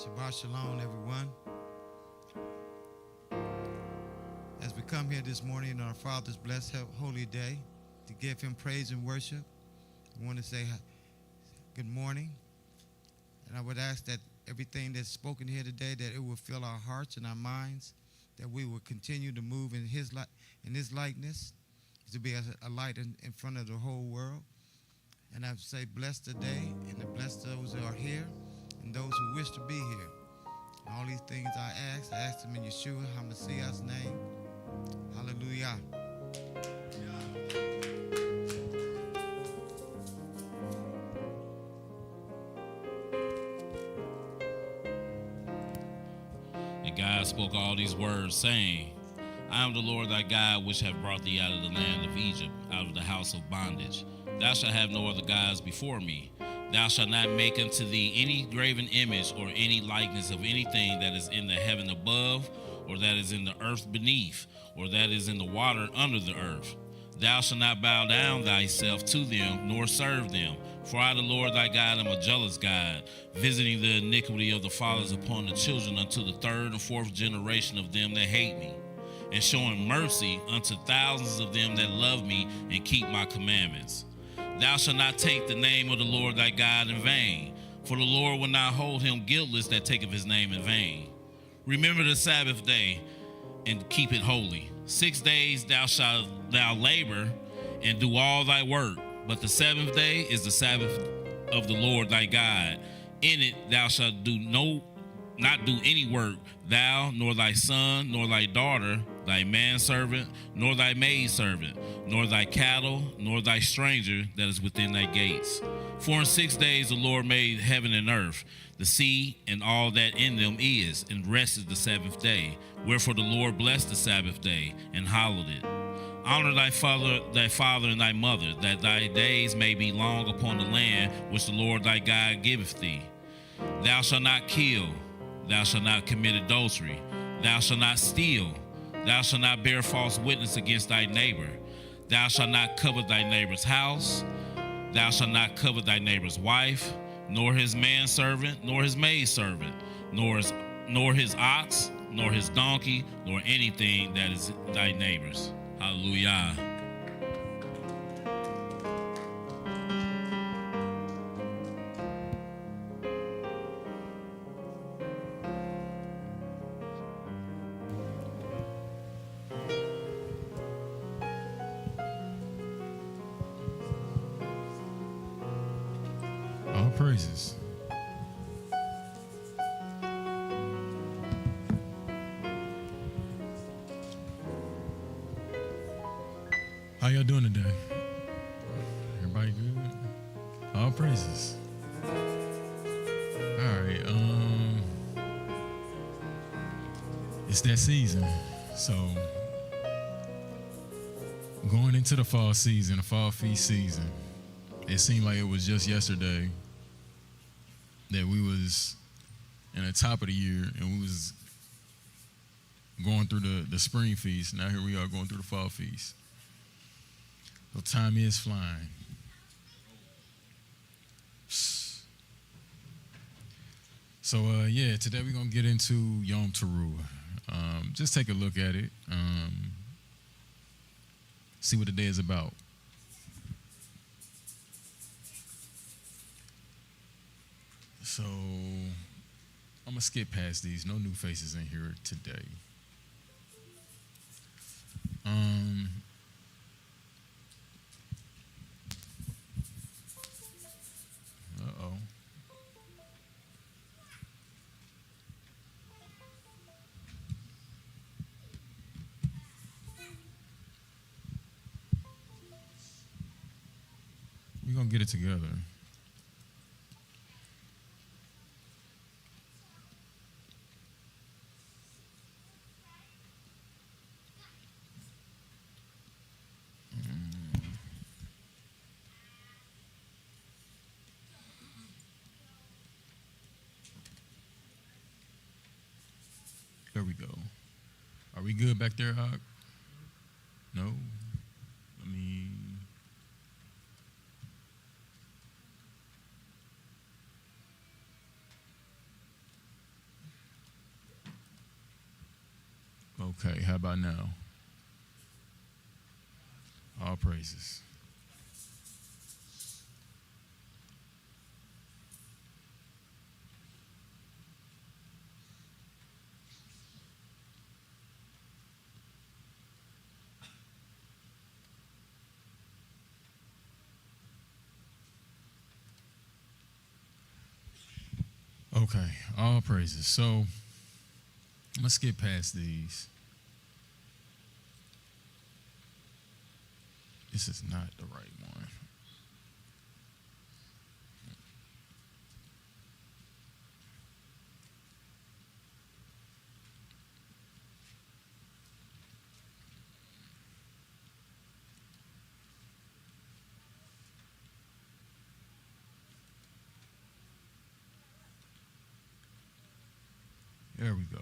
Shabbat Shalom, everyone. As we come here this morning on our Father's blessed holy day to give him praise and worship, I want to say good morning. And I would ask that everything that's spoken here today, that it will fill our hearts and our minds, that we will continue to move in his likeness, to be a light in front of the whole world. And I say bless today and bless those that are here and those who wish to be here. And all these things I ask them in Yeshua HaMashiach's name. Hallelujah. And God spoke all these words, saying, I am the Lord thy God, which have brought thee out of the land of Egypt, out of the house of bondage. Thou shalt have no other gods before me. Thou shalt not make unto thee any graven image or any likeness of anything that is in the heaven above, or that is in the earth beneath, or that is in the water under the earth. Thou shalt not bow down thyself to them, nor serve them. For I, the Lord thy God, am a jealous God, visiting the iniquity of the fathers upon the children unto the third and fourth generation of them that hate me, and showing mercy unto thousands of them that love me and keep my commandments. Thou shalt not take the name of the Lord thy God in vain, for the Lord will not hold him guiltless that taketh his name in vain. Remember the Sabbath day and keep it holy. 6 days thou shalt labor and do all thy work, but the seventh day is the Sabbath of the Lord thy God. In it thou shalt not do any work, thou, nor thy son, nor thy daughter, thy manservant, nor thy maidservant, nor thy cattle, nor thy stranger that is within thy gates. For in 6 days the Lord made heaven and earth, the sea, and all that in them is, and rested the seventh day. Wherefore the Lord blessed the Sabbath day, and hallowed it. Honor thy father and thy mother, that thy days may be long upon the land which the Lord thy God giveth thee. Thou shalt not kill. Thou shalt not commit adultery. Thou shalt not steal. Thou shalt not bear false witness against thy neighbor. Thou shalt not covet thy neighbor's house. Thou shalt not covet thy neighbor's wife, nor his manservant, nor his maidservant, nor his ox, nor his donkey, nor anything that is thy neighbor's. Hallelujah. All praises. How y'all doing today? Everybody good? All praises. All right. It's that season. So going into the fall season, the fall feast season, it seemed like it was just yesterday that we was in the top of the year and we was going through the spring feast. Now here we are going through the fall feast. So time is flying. So today we're gonna get into Yom Teruah. Just take a look at it. See what the day is about. So I'm gonna skip past these. No new faces in here today. Uh-oh. We're gonna get it together. There we go. Are we good back there, Hawk? No? Let me... Okay, how about now? All praises. Okay, all praises. So let's get past these. This is not the right one. There we go.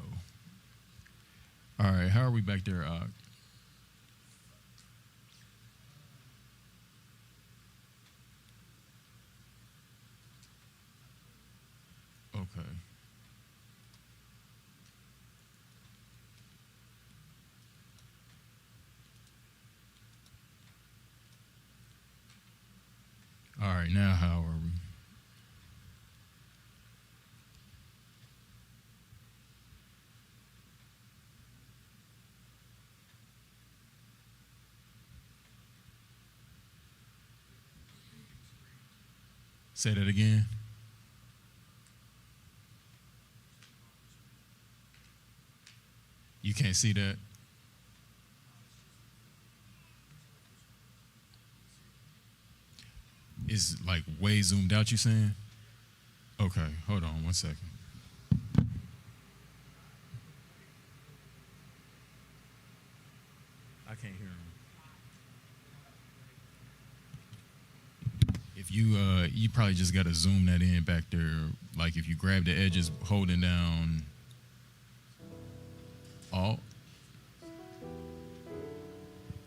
All right, how are we back there, Og? Okay. All right, now how are we? Say that again. You can't see that? It's like way zoomed out, you saying? Okay, hold on 1 second. I can't hear him. If you probably just gotta zoom that in back there. Like if you grab the edges holding down Alt.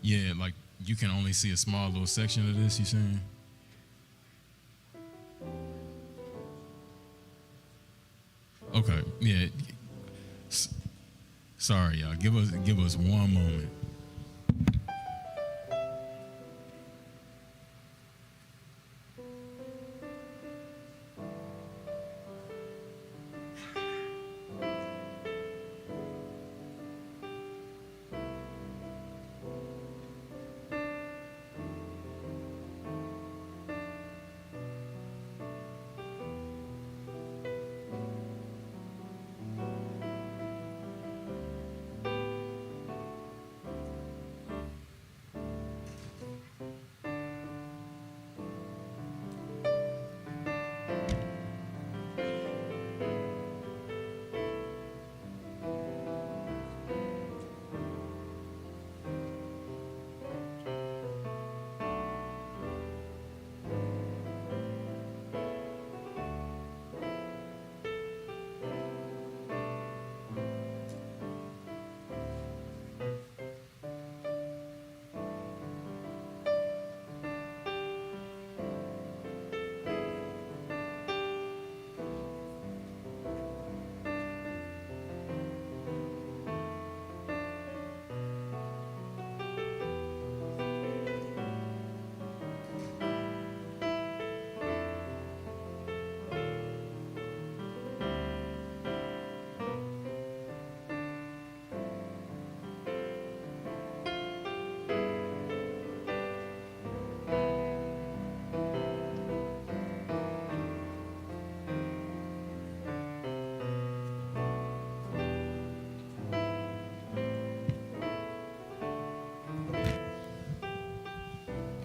Yeah, like you can only see a small little section of this, you saying? Okay, yeah. Sorry, y'all. Give us 1 moment.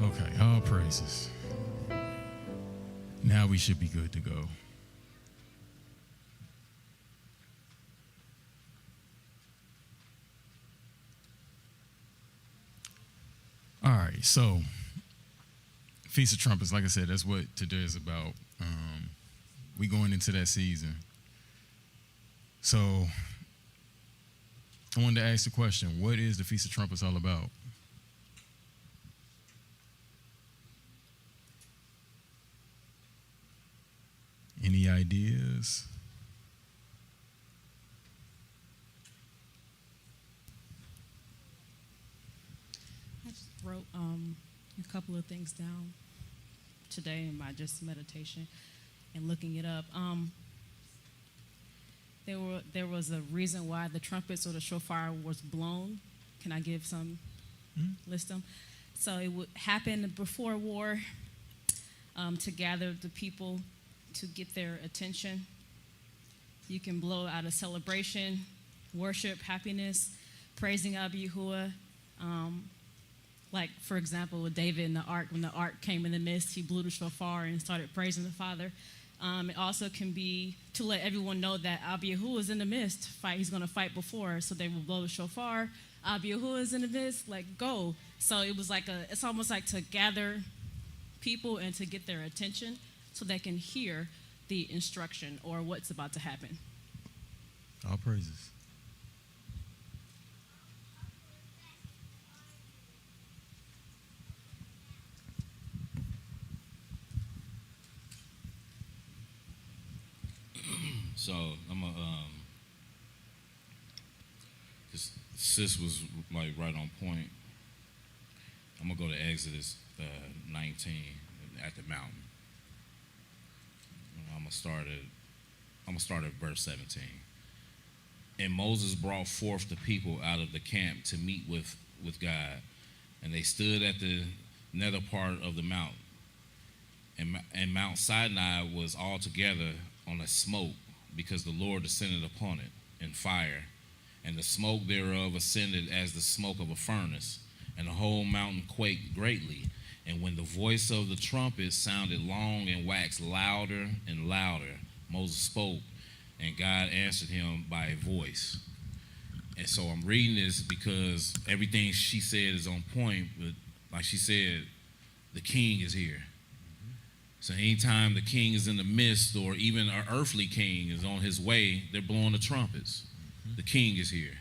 Okay, all praises. Now we should be good to go. All right, so Feast of Trumpets, like I said, that's what today is about. We going into that season. So I wanted to ask the question, what is the Feast of Trumpets all about? Any ideas? couple of things down today in my just meditation and looking it up. There was a reason why the trumpets or the shofar was blown. Can I give some list them? So it would happen before war to gather the people to get their attention. You can blow out a celebration, worship, happiness, praising Abba Yahuwah. Like, for example, with David in the ark, when the ark came in the mist, he blew the shofar and started praising the Father. It also can be to let everyone know that Abba Yahuwah is in the midst. He's going to fight before, so they will blow the shofar. Abba Yahuwah is in the midst, like, go. So it was like it's almost like to gather people and to get their attention so they can hear the instruction or what's about to happen. All praises. So I'm gonna, this sis was like right on point. I'm gonna go to Exodus 19 at the mountain. I'm gonna start at verse 17. And Moses brought forth the people out of the camp to meet with God, and they stood at the nether part of the mountain. And Mount Sinai was altogether on a smoke, because the Lord descended upon it in fire, and the smoke thereof ascended as the smoke of a furnace, and the whole mountain quaked greatly. And when the voice of the trumpet sounded long and waxed louder and louder, Moses spoke, and God answered him by a voice. And so I'm reading this because everything she said is on point, but like she said, the king is here. So anytime the king is in the midst, or even an earthly king is on his way, they're blowing the trumpets. The king is here.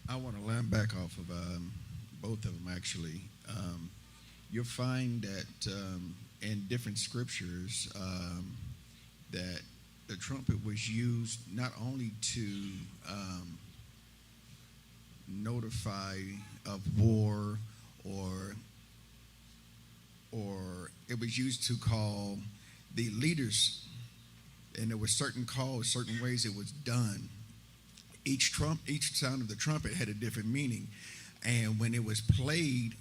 I want to land back off of both of them, actually. You'll find that in different scriptures that the trumpet was used not only to notify of war, or it was used to call the leaders, and there were certain calls, certain ways it was done. Each sound of the trumpet had a different meaning, and when it was played,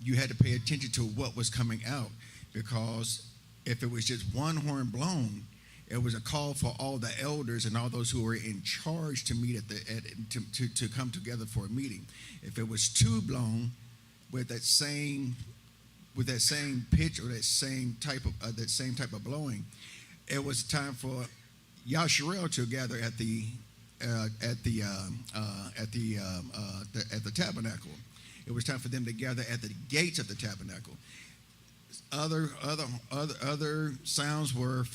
you had to pay attention to what was coming out, because if it was just one horn blown, it was a call for all the elders and all those who were in charge to meet to come together for a meeting. If it was two blown with that same pitch, or that same type of blowing, it was time for Yasharel to gather at the tabernacle. It was time for them to gather at the gates of the tabernacle. Other sounds were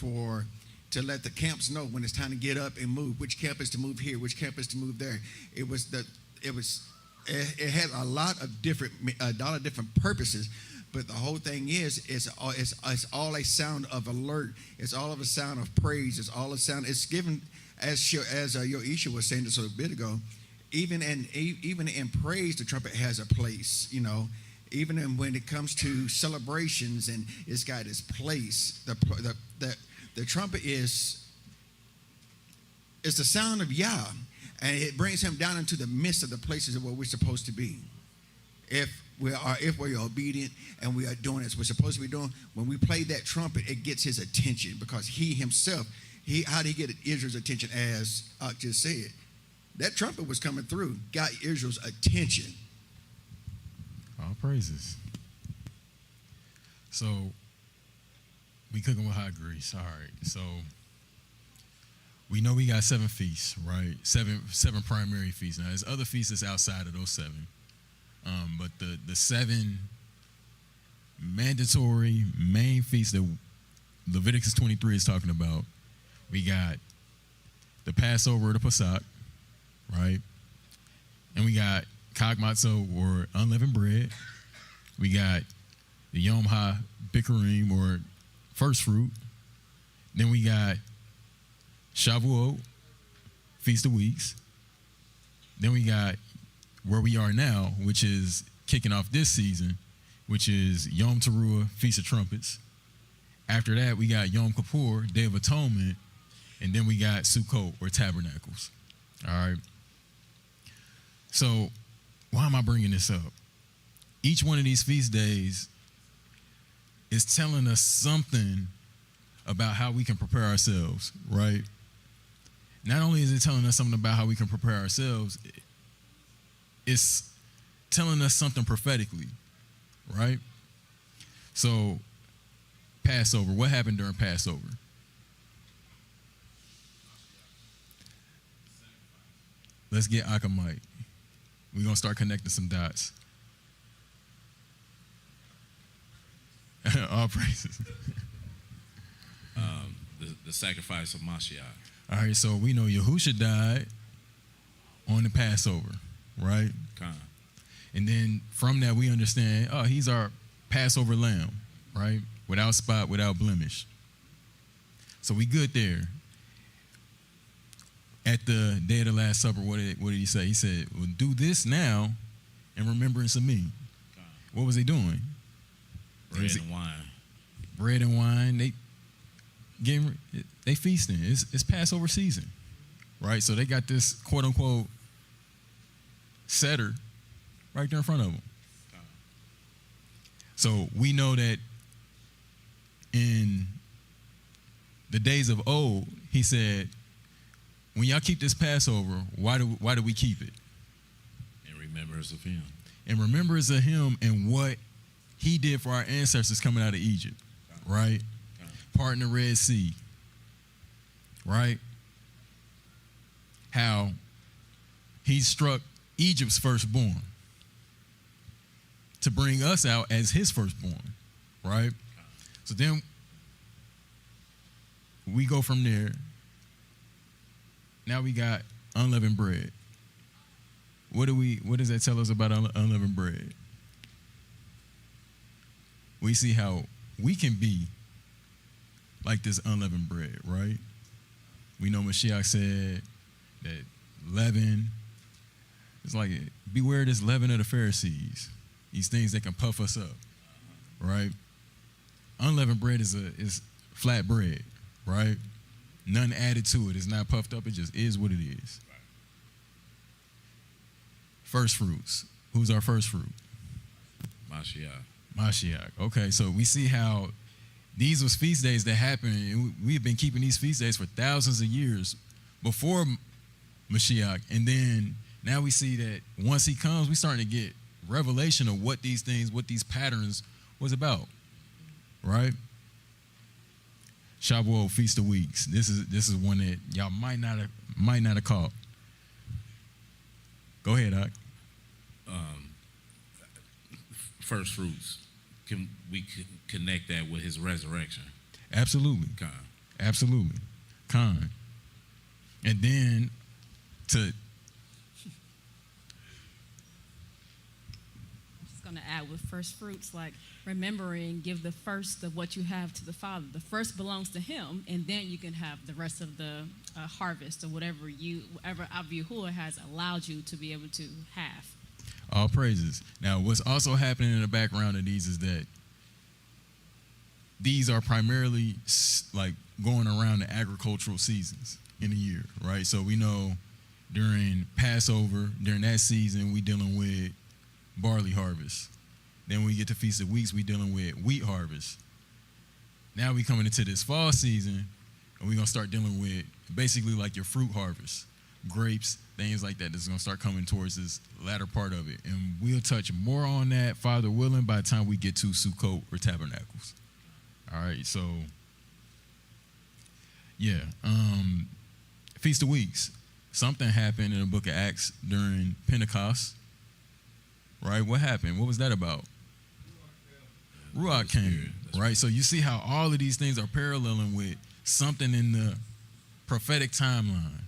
to let the camps know when it's time to get up and move. Which camp is to move here? Which camp is to move there? It had a lot of different purposes. But the whole thing is, it's all a sound of alert. It's all of a sound of praise. It's all a sound. It's given, as Yoisha was saying just a bit ago, even in praise, the trumpet has a place. You know, even when it comes to celebrations, and it's got its place. The trumpet is the sound of Yah, and it brings him down into the midst of the places of where we're supposed to be. If we're obedient and we are doing as we're supposed to be doing, when we play that trumpet, it gets his attention, because he himself, how did he get Israel's attention? As Ak just said, that trumpet was coming through, got Israel's attention. All praises. So we cooking with hot grease. All right. So we know we got 7 feasts, right? Seven primary feasts. Now there's other feasts that's outside of those 7. But the 7 mandatory main feasts that Leviticus 23 is talking about, we got the Passover, the Pesach, right? And we got Chag Matzah, or unleavened bread. We got the Yom HaBikurim, or first fruit. Then we got Shavuot, Feast of Weeks. Then we got where we are now, which is kicking off this season, which is Yom Teruah, Feast of Trumpets. After that, we got Yom Kippur, Day of Atonement, and then we got Sukkot, or Tabernacles. All right. So why am I bringing this up? Each one of these feast days is telling us something about how we can prepare ourselves, right? Not only is it telling us something about how we can prepare ourselves, it's telling us something prophetically, right? So, Passover, what happened during Passover? Let's get Akamite. We're going to start connecting some dots. All praises. The sacrifice of Mashiach. All right, so we know Yahusha died on the Passover, right? Con. And then from that, we understand, he's our Passover lamb, right? Without spot, without blemish. So we good there. At the day of the Last Supper, what did he say? He said, well, do this now in remembrance of me. Con. What was he doing? Bread and wine. Bread and wine. They feasting. It's Passover season, right? So they got this quote unquote setter right there in front of them. So we know that in the days of old, he said, when y'all keep this Passover, why do we keep it? In remembrance of him. In remembrance of him and what he did for our ancestors coming out of Egypt, right? Parting the Red Sea, right? How he struck Egypt's firstborn to bring us out as his firstborn, right? So then we go from there. Now we got unleavened bread. What does that tell us about unleavened bread? We see how we can be like this unleavened bread, right? We know Mashiach said that leaven, it's like, beware this leaven of the Pharisees, these things that can puff us up, right? Unleavened bread is flat bread, right? None added to it. It's not puffed up. It just is what it is. First fruits. Who's our first fruit? Mashiach. Okay, so we see how these was feast days that happened, and we've been keeping these feast days for thousands of years before Mashiach. And then now we see that once he comes, we're starting to get revelation of what these things, what these patterns was about, right? Shavuot, Feast of Weeks. This is one that y'all might not have caught. Go ahead, Doc. First fruits. Can we connect that with his resurrection? Absolutely. Con. Absolutely. Con. And then to Going to add with first fruits, like remembering, give the first of what you have to the Father. The first belongs to him, and then you can have the rest of the harvest or whatever Yahuwah has allowed you to be able to have. all praises. Now, what's also happening in the background of these is that these are primarily like going around the agricultural seasons in a year, right? So we know during Passover, during that season, we dealing with barley harvest. Then we get to Feast of Weeks, we dealing with wheat harvest. Now we coming into this fall season, and we're going to start dealing with basically like your fruit harvest, grapes, things like that. That's going to start coming towards this latter part of it. And we'll touch more on that, Father willing, by the time we get to Sukkot or Tabernacles. All right, so, yeah. Feast of Weeks. Something happened in the book of Acts during Pentecost. Right? What happened? What was that about? Ruach came, right? So you see how all of these things are paralleling with something in the prophetic timeline.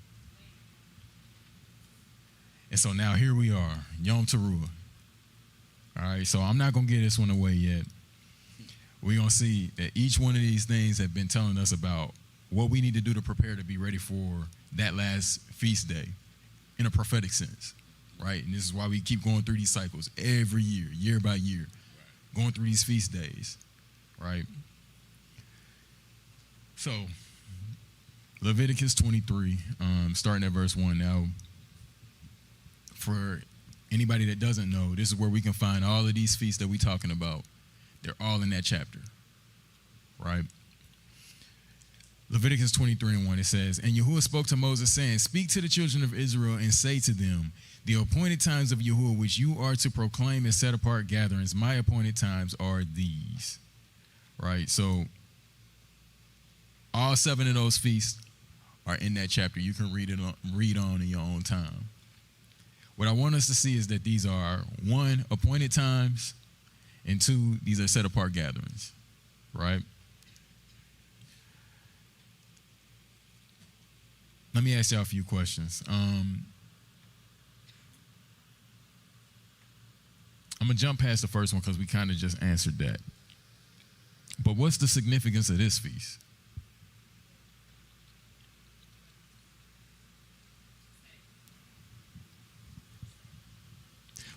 And so now here we are, Yom Teruah. All right, so I'm not going to give this one away yet. We're going to see that each one of these things have been telling us about what we need to do to prepare to be ready for that last feast day in a prophetic sense. right? And this is why we keep going through these cycles every year, year by year, going through these feast days, right? So, Leviticus 23, starting at verse 1. Now, for anybody that doesn't know, this is where we can find all of these feasts that we're talking about. They're all in that chapter, right? Leviticus 23:1, it says, "And Yahuwah spoke to Moses, saying, Speak to the children of Israel and say to them, The appointed times of Yahuwah, which you are to proclaim and set apart gatherings, my appointed times are these." Right? So, all 7 of those feasts are in that chapter. You can read on in your own time. What I want us to see is that these are, 1, appointed times, and 2, these are set apart gatherings, right? Let me ask y'all a few questions. I'm going to jump past the first one because we kind of just answered that. But what's the significance of this feast?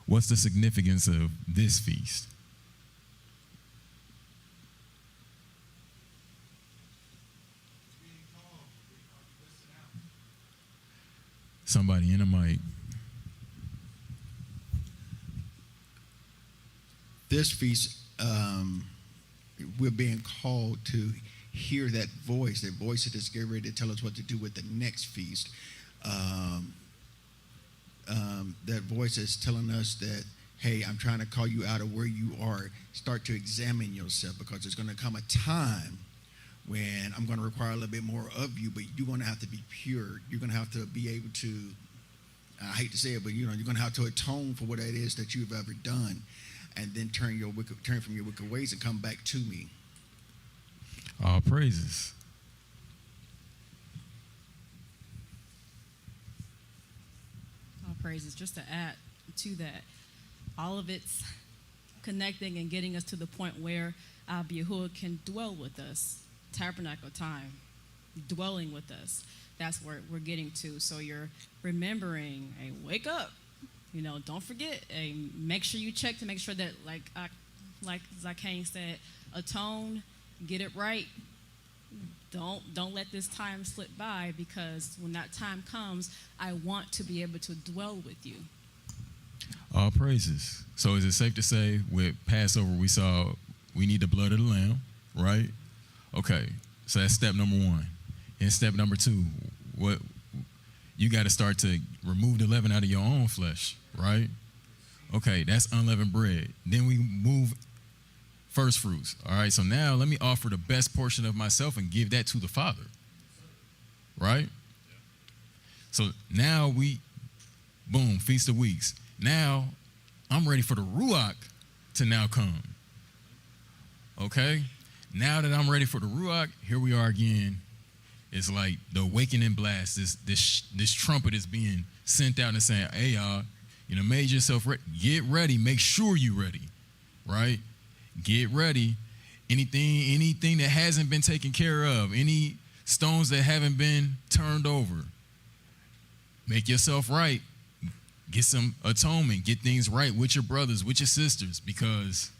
What's the significance of this feast? Somebody in the mic. This feast, we're being called to hear that voice that is getting ready to tell us what to do with the next feast. That voice is telling us that, hey, I'm trying to call you out of where you are. Start to examine yourself, because there's going to come a time when I'm going to require a little bit more of you, but you're going to have to be pure. You're going to have to be able to, I hate to say it, but you're going to have to atone for what it is that you've ever done, and then turn from your wicked ways and come back to me. All praises. All praises. Just to add to that, all of it's connecting and getting us to the point where Yahuwah can dwell with us. Tabernacle time, dwelling with us. That's where we're getting to. So you're remembering, hey, wake up. Don't forget. Hey, make sure you check to make sure that, like Zakane said, atone, get it right. Don't let this time slip by, because when that time comes, I want to be able to dwell with you. All praises. So is it safe to say with Passover we need the blood of the lamb, right? Okay, so that's step number 1. And step number 2, what you got to start to remove the leaven out of your own flesh, right? Okay, that's unleavened bread. Then we move first fruits. All right, so now let me offer the best portion of myself and give that to the Father, right? So now boom, Feast of Weeks. Now I'm ready for the Ruach to now come. Okay? Now that I'm ready for the Ruach, here we are again. It's like the awakening blast. This trumpet is being sent out and saying, hey, y'all, made yourself ready. Get ready. Make sure you're ready, right? Get ready. Anything that hasn't been taken care of, any stones that haven't been turned over, make yourself right. Get some atonement. Get things right with your brothers, with your sisters, because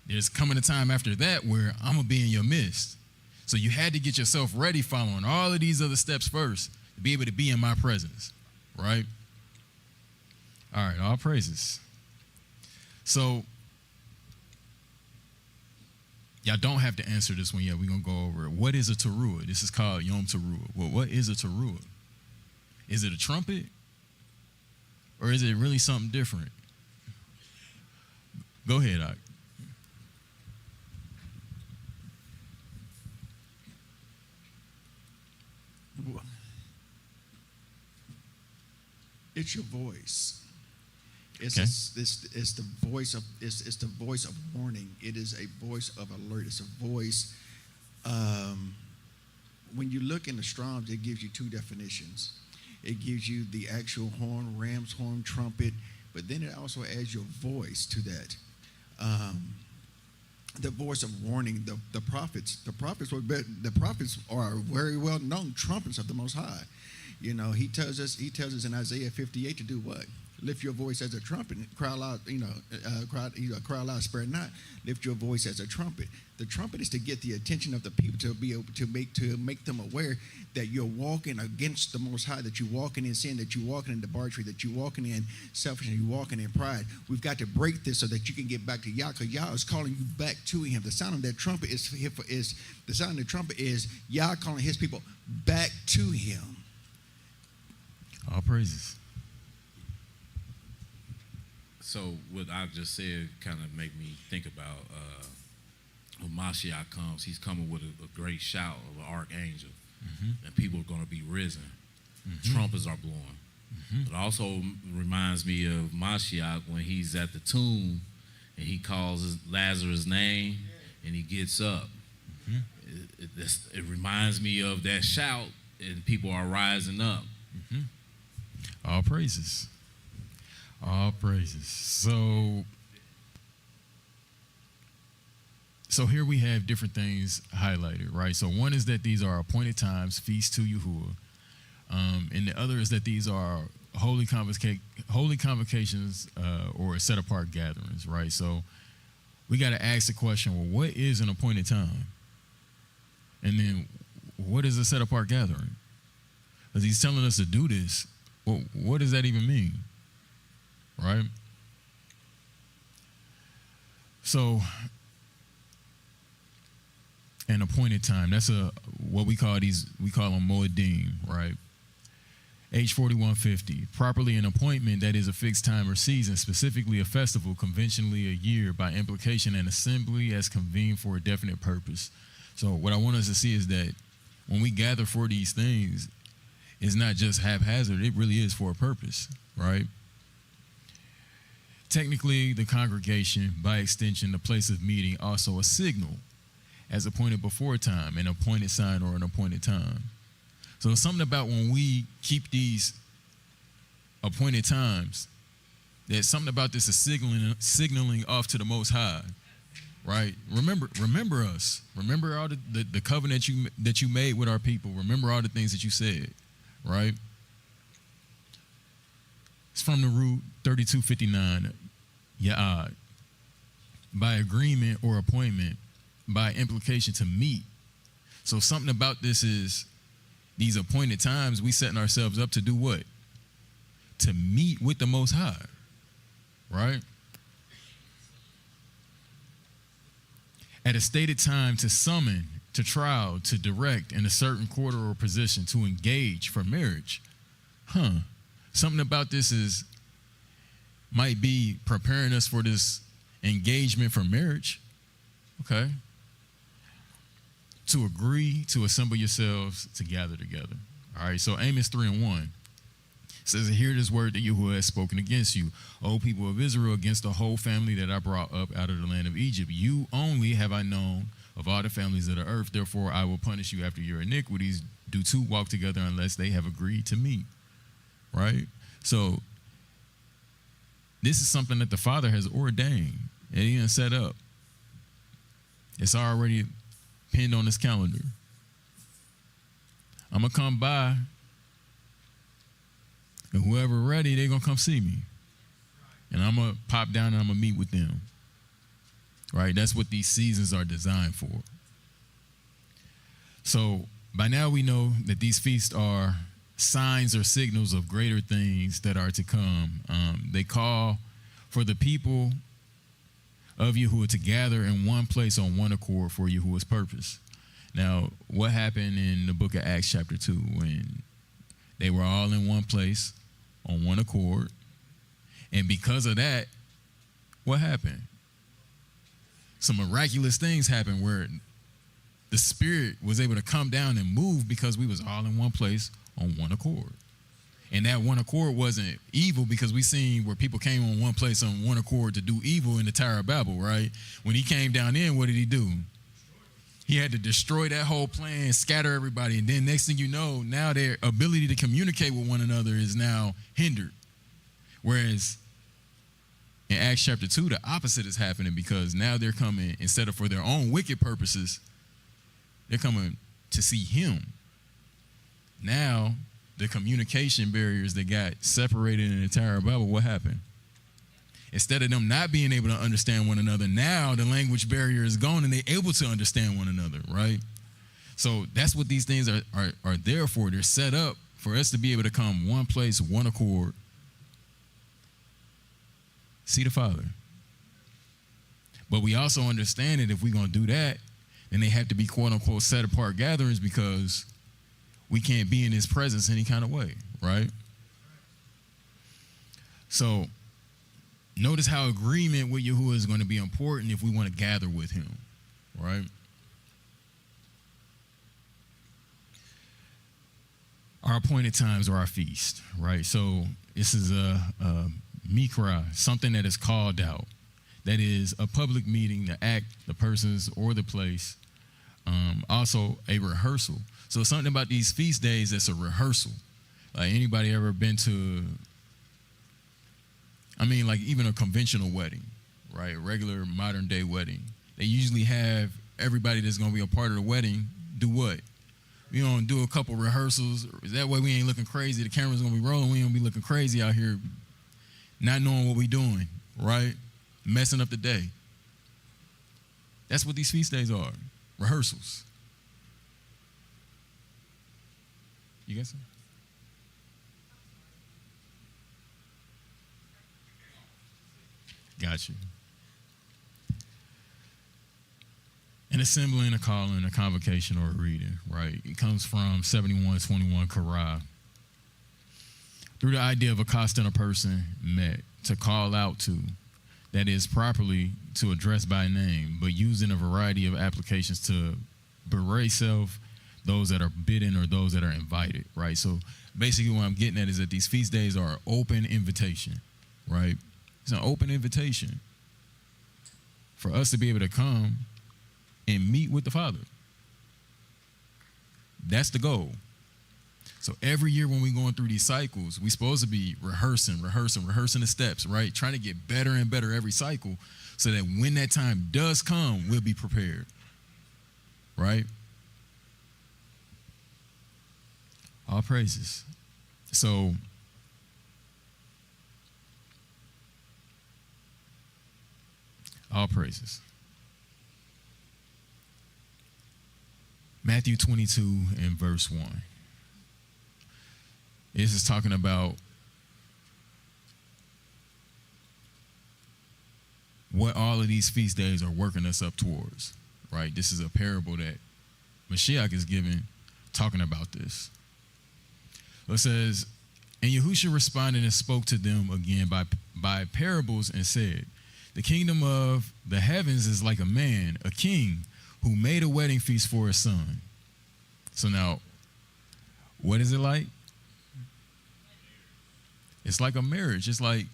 there's coming a time after that where I'm going to be in your midst. So you had to get yourself ready following all of these other steps first to be able to be in my presence, right? All right, all praises. So y'all don't have to answer this one yet. We're going to go over it. What is a teruah? This is called Yom Teruah. Well, what is a teruah? Is it a trumpet? Or is it really something different? Go ahead, Ike. It's your voice. It's the voice of warning. It is a voice of alert. It's a voice. When you look in the Strong's, it gives you 2 definitions. It gives you the actual horn, ram's horn, trumpet, but then it also adds your voice to that. The voice of warning. The prophets are very well known trumpets of the Most High. He tells us in Isaiah 58 to do what? Lift your voice as a trumpet. Cry loud, cry loud, spare not. Lift your voice as a trumpet. The trumpet is to get the attention of the people, to be able to make them aware that you're walking against the Most High, that you're walking in sin, that you're walking in debauchery, that you're walking in selfishness, you're walking in pride. We've got to break this so that you can get back to Yah, because Yah is calling you back to Him. The sound of that trumpet is the sound of the trumpet is Yah calling His people back to Him. All praises. So what I just said kind of made me think about when Mashiach comes, he's coming with a great shout of an archangel, and people are going to be risen. Trumpets are blowing. It also reminds me of Mashiach when he's at the tomb and he calls Lazarus' name and he gets up. It reminds me of that shout, and people are rising up. All praises. All praises. So here we have different things highlighted, right? So one is that these are appointed times, feasts to Yahuwah. And the other is that these are holy convocations or set apart gatherings, right? So we got to ask the question, well, what is an appointed time? And then what is a set apart gathering? Because he's telling us to do this. Well, what does that even mean? Right? So an appointed time, that's what we call them Moedim, right? H4150, properly an appointment that is a fixed time or season, specifically a festival, conventionally a year, by implication an assembly as convened for a definite purpose. So what I want us to see is that when we gather for these things, it's not just haphazard, it really is for a purpose, right? Technically, the congregation, by extension, the place of meeting, also a signal, as appointed before time, an appointed sign or an appointed time. So it's something about when we keep these appointed times, there's something about this is signaling off to the Most High, right? Remember us. Remember all the covenant that you made with our people. Remember all the things that you said, right? It's from the root 3259, Ya'ad. By agreement or appointment, by implication to meet. So something about this is these appointed times, we setting ourselves up to do what? To meet with the Most High, right? At a stated time to summon, to trial, to direct in a certain quarter or position, to engage for marriage. Something about this might be preparing us for this engagement for marriage. Okay. To agree to assemble yourselves to gather together. All right. So Amos 3:1 says, "Hear this word that Yahuwah has spoken against you, O people of Israel, against the whole family that I brought up out of the land of Egypt. You only have I known of all the families of the earth. Therefore, I will punish you after your iniquities. Do two walk together unless they have agreed to meet." Right? So this is something that the Father has ordained and He done set up. It's already pinned on His calendar. I'm going to come by, and whoever ready, they're going to come see me. And I'm going to pop down and I'm going to meet with them. Right? That's what these seasons are designed for. So by now we know that these feasts are signs or signals of greater things that are to come. They call for the people of Yahuwah to gather in one place on one accord for Yahuwah's purpose. Now, what happened in the book of Acts chapter 2 when they were all in one place on one accord? And because of that, what happened? Some miraculous things happened where the Spirit was able to come down and move because we was all in one place on one accord. And that one accord wasn't evil, because we seen where people came on one place on one accord to do evil in the Tower of Babel, right? When He came down in, what did He do? He had to destroy that whole plan, scatter everybody. And then next thing you know, now their ability to communicate with one another is now hindered. Whereas in Acts chapter 2, the opposite is happening, because now they're coming, instead of for their own wicked purposes, they're coming to see Him. Now the communication barriers that got separated in the Tower of Babel, what happened? Instead of them not being able to understand one another, now the language barrier is gone and they're able to understand one another, right? So that's what these things are there for. They're set up for us to be able to come one place, one accord, see the Father. But we also understand that if we're going to do that, then they have to be quote unquote set apart gatherings because we can't be in his presence any kind of way, right? So notice how agreement with Yahuwah is going to be important if we want to gather with him, right? Our appointed times are our feast, right? So this is a mikra, something that is called out. That is a public meeting, the act, the persons, or the place. Also a rehearsal. So something about these feast days that's a rehearsal. Like anybody ever been to, like even a conventional wedding, right? A regular modern day wedding. They usually have everybody that's going to be a part of the wedding do what? We don't do a couple rehearsals. That way we ain't looking crazy. The camera's going to be rolling. We don't be looking crazy out here not knowing what we doing, right? Messing up the day. That's what these feast days are. Rehearsals. You got some? Got you. An assembling, a calling, a convocation, or a reading, right? It comes from 71:21 Korah. Through the idea of accosting a person met, to call out to, that is properly to address by name, but using a variety of applications to berate self, those that are bidden or those that are invited, right? So basically what I'm getting at is that these feast days are an open invitation, right? It's an open invitation for us to be able to come and meet with the Father. That's the goal. So every year when we're going through these cycles, we're supposed to be rehearsing the steps, right? Trying to get better and better every cycle so that when that time does come, we'll be prepared, right? All praises. So all praises. Matthew 22 and verse 1. This is talking about what all of these feast days are working us up towards, right? This is a parable that Mashiach is giving, talking about this. It says, and Yahushua responded and spoke to them again by parables and said, the kingdom of the heavens is like a man, a king, who made a wedding feast for his son. So now, what is it like? It's like a marriage. It's like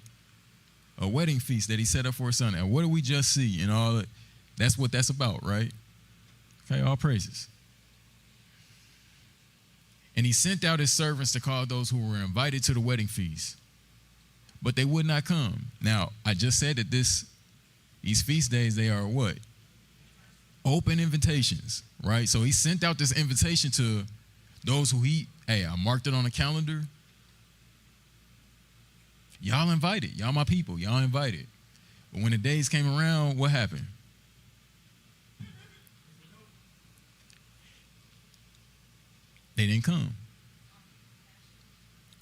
a wedding feast that he set up for his son. And what do we just see? And all that? That's what that's about, right? Okay, all praises. And he sent out his servants to call those who were invited to the wedding feast, but they would not come. Now, I just said that these feast days, they are what? Open invitations, right? So he sent out this invitation to those who I marked it on the calendar. Y'all invited. Y'all my people. Y'all invited. But when the days came around, what happened? They didn't come.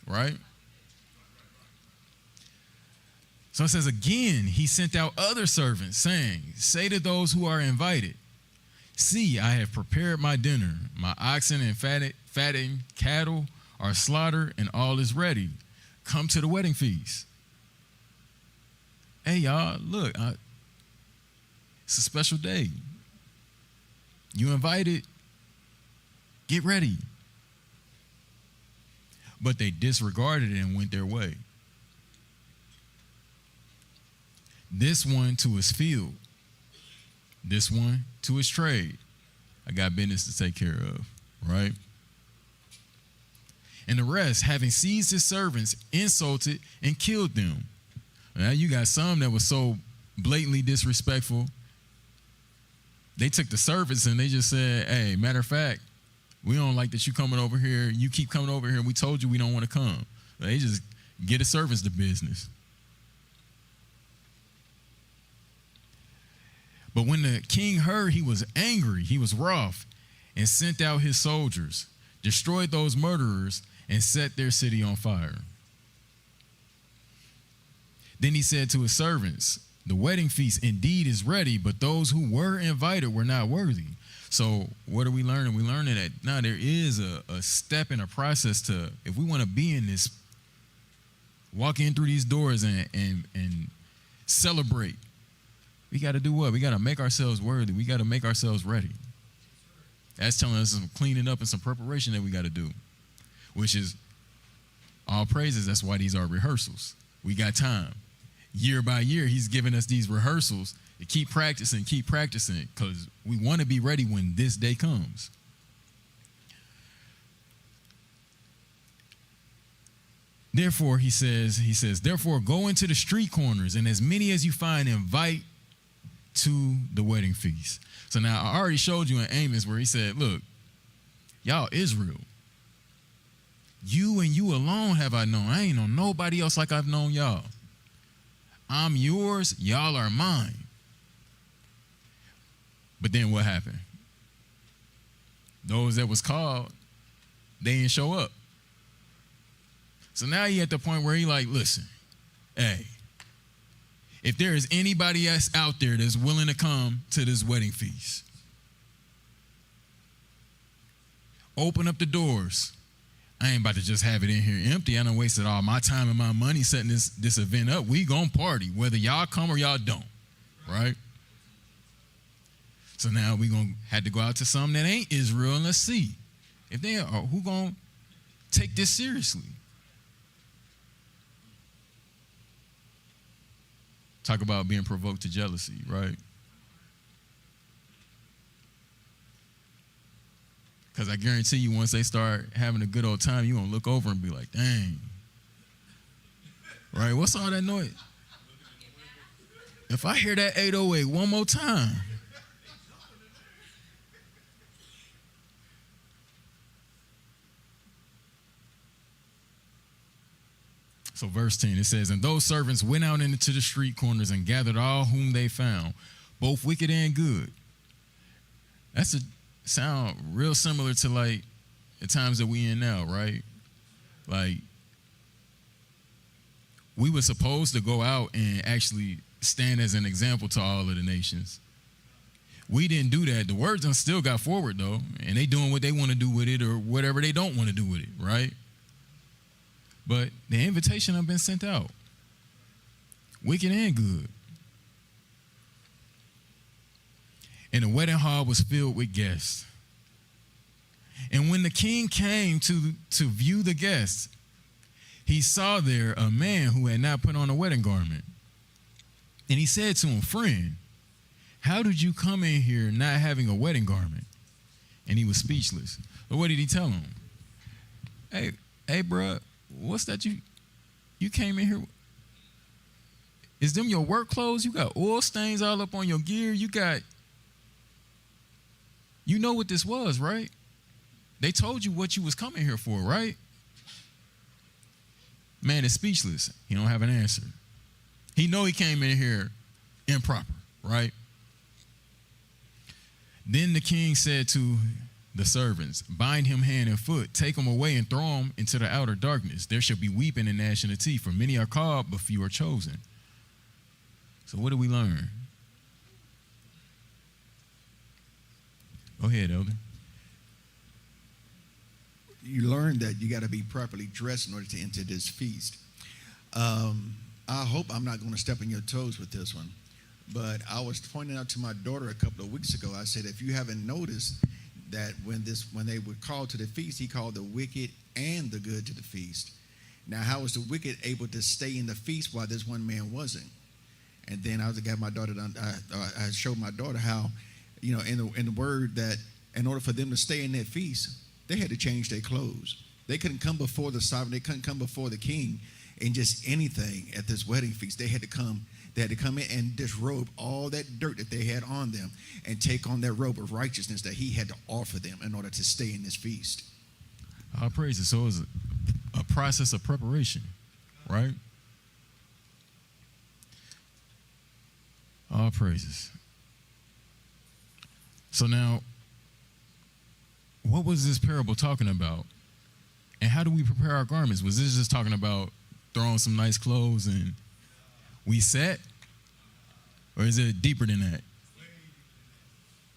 Right? So it says again, he sent out other servants saying, say to those who are invited, see, I have prepared my dinner. My oxen and fattened cattle are slaughtered and all is ready. Come to the wedding feast. Hey, y'all, look, it's a special day. You invited, get ready. But they disregarded it and went their way. This one to his field. This one to his trade. I got business to take care of, right? And the rest, having seized his servants, insulted and killed them. Now you got some that was so blatantly disrespectful. They took the servants and they just said, hey, matter of fact, We don't like that you coming over here. You keep coming over here, and we told you we don't want to come. They just get a servants to business. But when the king heard, he was angry, he was wroth, and sent out his soldiers, destroyed those murderers, and set their city on fire. Then he said to his servants, the wedding feast indeed is ready, but those who were invited were not worthy. So what are we learning? We're learning that now there is a step and a process to, if we want to be in this, walk in through these doors and celebrate, we got to do what? We got to make ourselves worthy. We got to make ourselves ready. That's telling us some cleaning up and some preparation that we got to do, which is all praises. That's why these are rehearsals. We got time. Year by year, he's giving us these rehearsals to keep practicing, because we want to be ready when this day comes. Therefore, he says, therefore, go into the street corners, and as many as you find, invite to the wedding feast. So now I already showed you in Amos where he said, look, y'all Israel, you and you alone have I known. I ain't known nobody else like I've known y'all. I'm yours, y'all are mine. But then what happened? Those that was called, they didn't show up. So now he at the point where he like, listen, hey, if there is anybody else out there that's willing to come to this wedding feast, open up the doors. I ain't about to just have it in here empty. I done wasted all my time and my money setting this event up. We gonna party, whether y'all come or y'all don't, right? So now we gonna have to go out to some that ain't Israel and let's see if they are, who gonna take this seriously. Talk about being provoked to jealousy, right? Because I guarantee you, once they start having a good old time, you're going to look over and be like, dang. Right? What's all that noise? If I hear that 808 one more time. So verse 10, it says, and those servants went out into the street corners and gathered all whom they found, both wicked and good. That's a sound real similar to like the times that we in now, right? Like we were supposed to go out and actually stand as an example to all of the nations. We didn't do that. The words done still got forward though, and they doing what they want to do with it or whatever they don't want to do with it, right? But the invitation have been sent out. Wicked and good. And the wedding hall was filled with guests. And when the king came to view the guests, he saw there a man who had not put on a wedding garment. And he said to him, friend, how did you come in here not having a wedding garment? And he was speechless. But what did he tell him? Hey, bro, what's that you came in here? Is them your work clothes? You got oil stains all up on your gear. You know what this was, right? They told you what you was coming here for, right? Man is speechless. He don't have an answer. He know he came in here improper, right? Then the king said to the servants, bind him hand and foot, take him away and throw him into the outer darkness. There shall be weeping and gnashing of teeth, for many are called, but few are chosen. So what do we learn? Go ahead, Elder. You learn that you got to be properly dressed in order to enter this feast. I hope I'm not going to step on your toes with this one, but I was pointing out to my daughter a couple of weeks ago. I said, if you haven't noticed that when they were called to the feast, he called the wicked and the good to the feast. Now, how was the wicked able to stay in the feast while this one man wasn't? And then I showed my daughter how, in the word that in order for them to stay in that feast, they had to change their clothes. They couldn't come before the sovereign. They couldn't come before the king in just anything at this wedding feast. They had to come They had to come in and disrobe all that dirt that they had on them and take on that robe of righteousness that he had to offer them in order to stay in this feast. All praises. So it was a process of preparation, right? All praises. So now, what was this parable talking about? And how do we prepare our garments? Was this just talking about throwing some nice clothes and we set? Or is it deeper than that?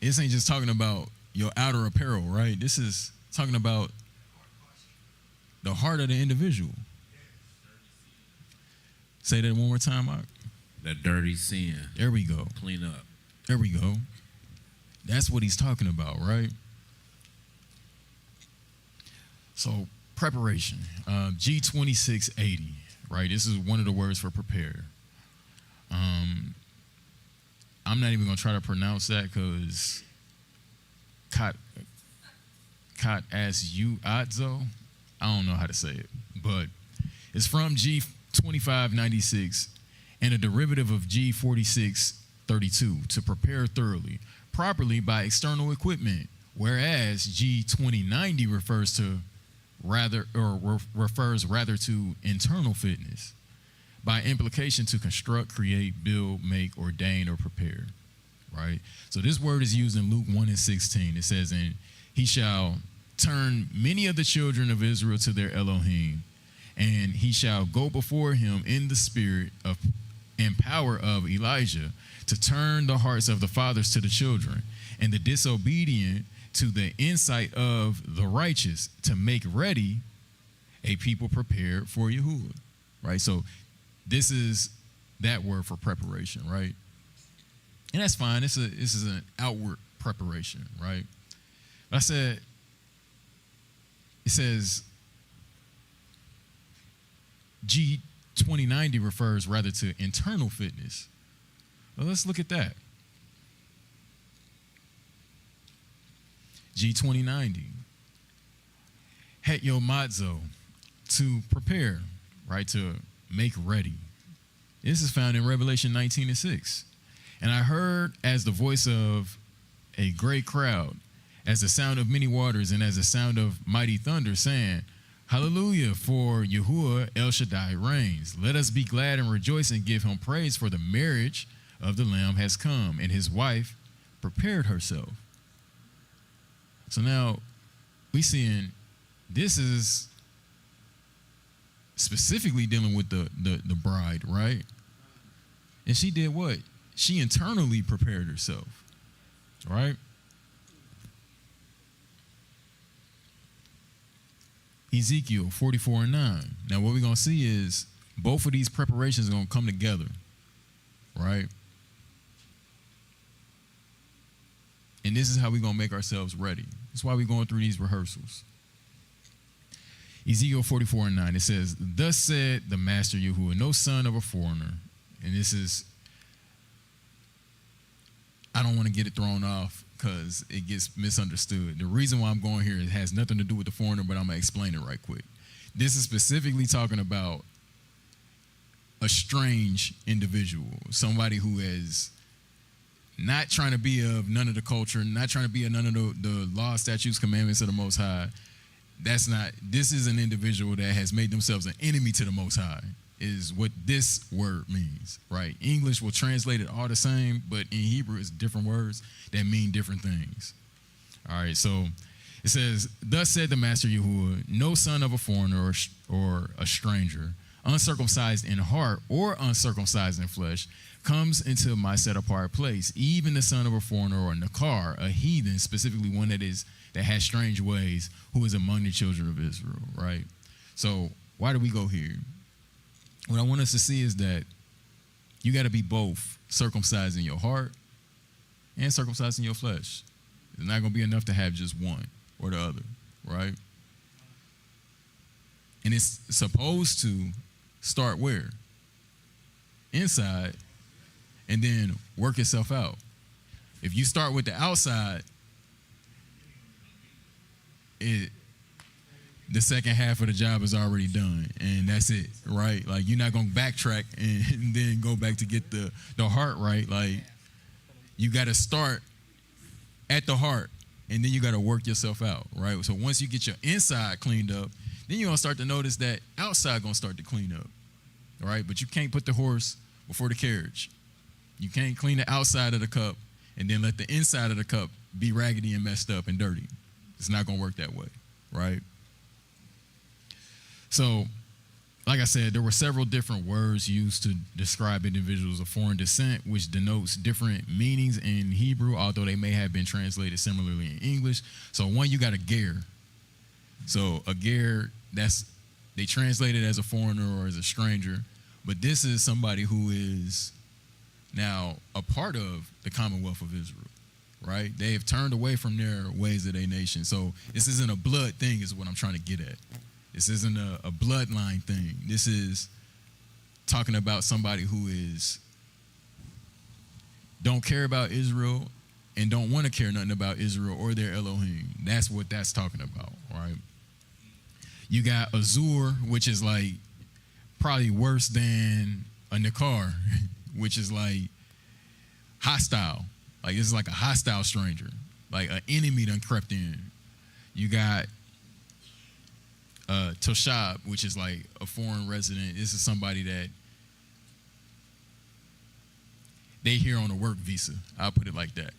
This ain't just talking about your outer apparel, right? This is talking about the heart of the individual. Say that one more time, Mark. That dirty sin. There we go. Clean up. There we go. That's what he's talking about, right? So preparation, G2680, right? This is one of the words for prepare. I'm not even gonna try to pronounce that because Kat as you Atzo. I don't know how to say it, but it's from G2596 and a derivative of G4632 to prepare thoroughly, properly by external equipment, whereas G2090 refers rather to internal fitness, by implication to construct, create, build, make, ordain, or prepare, right? So this word is used in Luke 1:16. It says, and he shall turn many of the children of Israel to their Elohim, and he shall go before him in the spirit of and power of Elijah to turn the hearts of the fathers to the children and the disobedient to the insight of the righteous, to make ready a people prepared for Yahuwah, right? So this is that word for preparation, right? And that's fine. This is an outward preparation, right? But I said, it says G2090 refers rather to internal fitness. Well, let's look at that. G2090. Het yomazo, to prepare, right? To make ready. This is found in Revelation 19:6. And I heard as the voice of a great crowd, as the sound of many waters, and as the sound of mighty thunder, saying, Hallelujah, for Yahuwah El Shaddai reigns. Let us be glad and rejoice and give him praise, for the marriage of the Lamb has come, and his wife prepared herself. So now we seeing this is specifically dealing with the bride, right? And she did what? She internally prepared herself, right? Ezekiel 44:9. Now what we're going to see is both of these preparations are going to come together, right? And this is how we're going to make ourselves ready. That's why we're going through these rehearsals. Ezekiel 44:9, it says, Thus said the Master Yahuwah, no son of a foreigner. And this is, I don't want to get it thrown off because it gets misunderstood. The reason why I'm going here, it has nothing to do with the foreigner, but I'm going to explain it right quick. This is specifically talking about a strange individual, somebody who is not trying to be of none of the culture, not trying to be of none of the law, statutes, commandments of the Most High. This is an individual that has made themselves an enemy to the Most High, is what this word means, right? English will translate it all the same, but in Hebrew it's different words that mean different things. All right, so it says, Thus said the Master Yahuwah, no son of a foreigner or a stranger, uncircumcised in heart or uncircumcised in flesh, comes into my set-apart place, even the son of a foreigner or a Nakar, a heathen, specifically one that has strange ways, who is among the children of Israel, right? So why do we go here? What I want us to see is that you got to be both circumcised in your heart and circumcised in your flesh. It's not going to be enough to have just one or the other, right? And it's supposed to start where? Inside, and then work itself out. If you start with the outside, the second half of the job is already done, and that's it, right? Like, you're not going to backtrack and then go back to get the heart right. Like, you got to start at the heart, and then you got to work yourself out, right? So once you get your inside cleaned up, then you're going to start to notice that outside going to start to clean up, right? But you can't put the horse before the carriage. You can't clean the outside of the cup and then let the inside of the cup be raggedy and messed up and dirty. It's not going to work that way, right? So, like I said, there were several different words used to describe individuals of foreign descent, which denotes different meanings in Hebrew, although they may have been translated similarly in English. So one, you got a ger. So a ger, they translate it as a foreigner or as a stranger, but this is somebody who is now a part of the Commonwealth of Israel, right? They have turned away from their ways of their nation. So this isn't a blood thing is what I'm trying to get at. This isn't a bloodline thing. This is talking about somebody who don't care about Israel and don't want to care nothing about Israel or their Elohim. That's what that's talking about, right? You got Azur, which is like probably worse than a Nakar, which is like hostile. Like, this is like a hostile stranger, like an enemy done crept in. You got Toshab, which is like a foreign resident. This is somebody that they here on a work visa. I'll put it like that.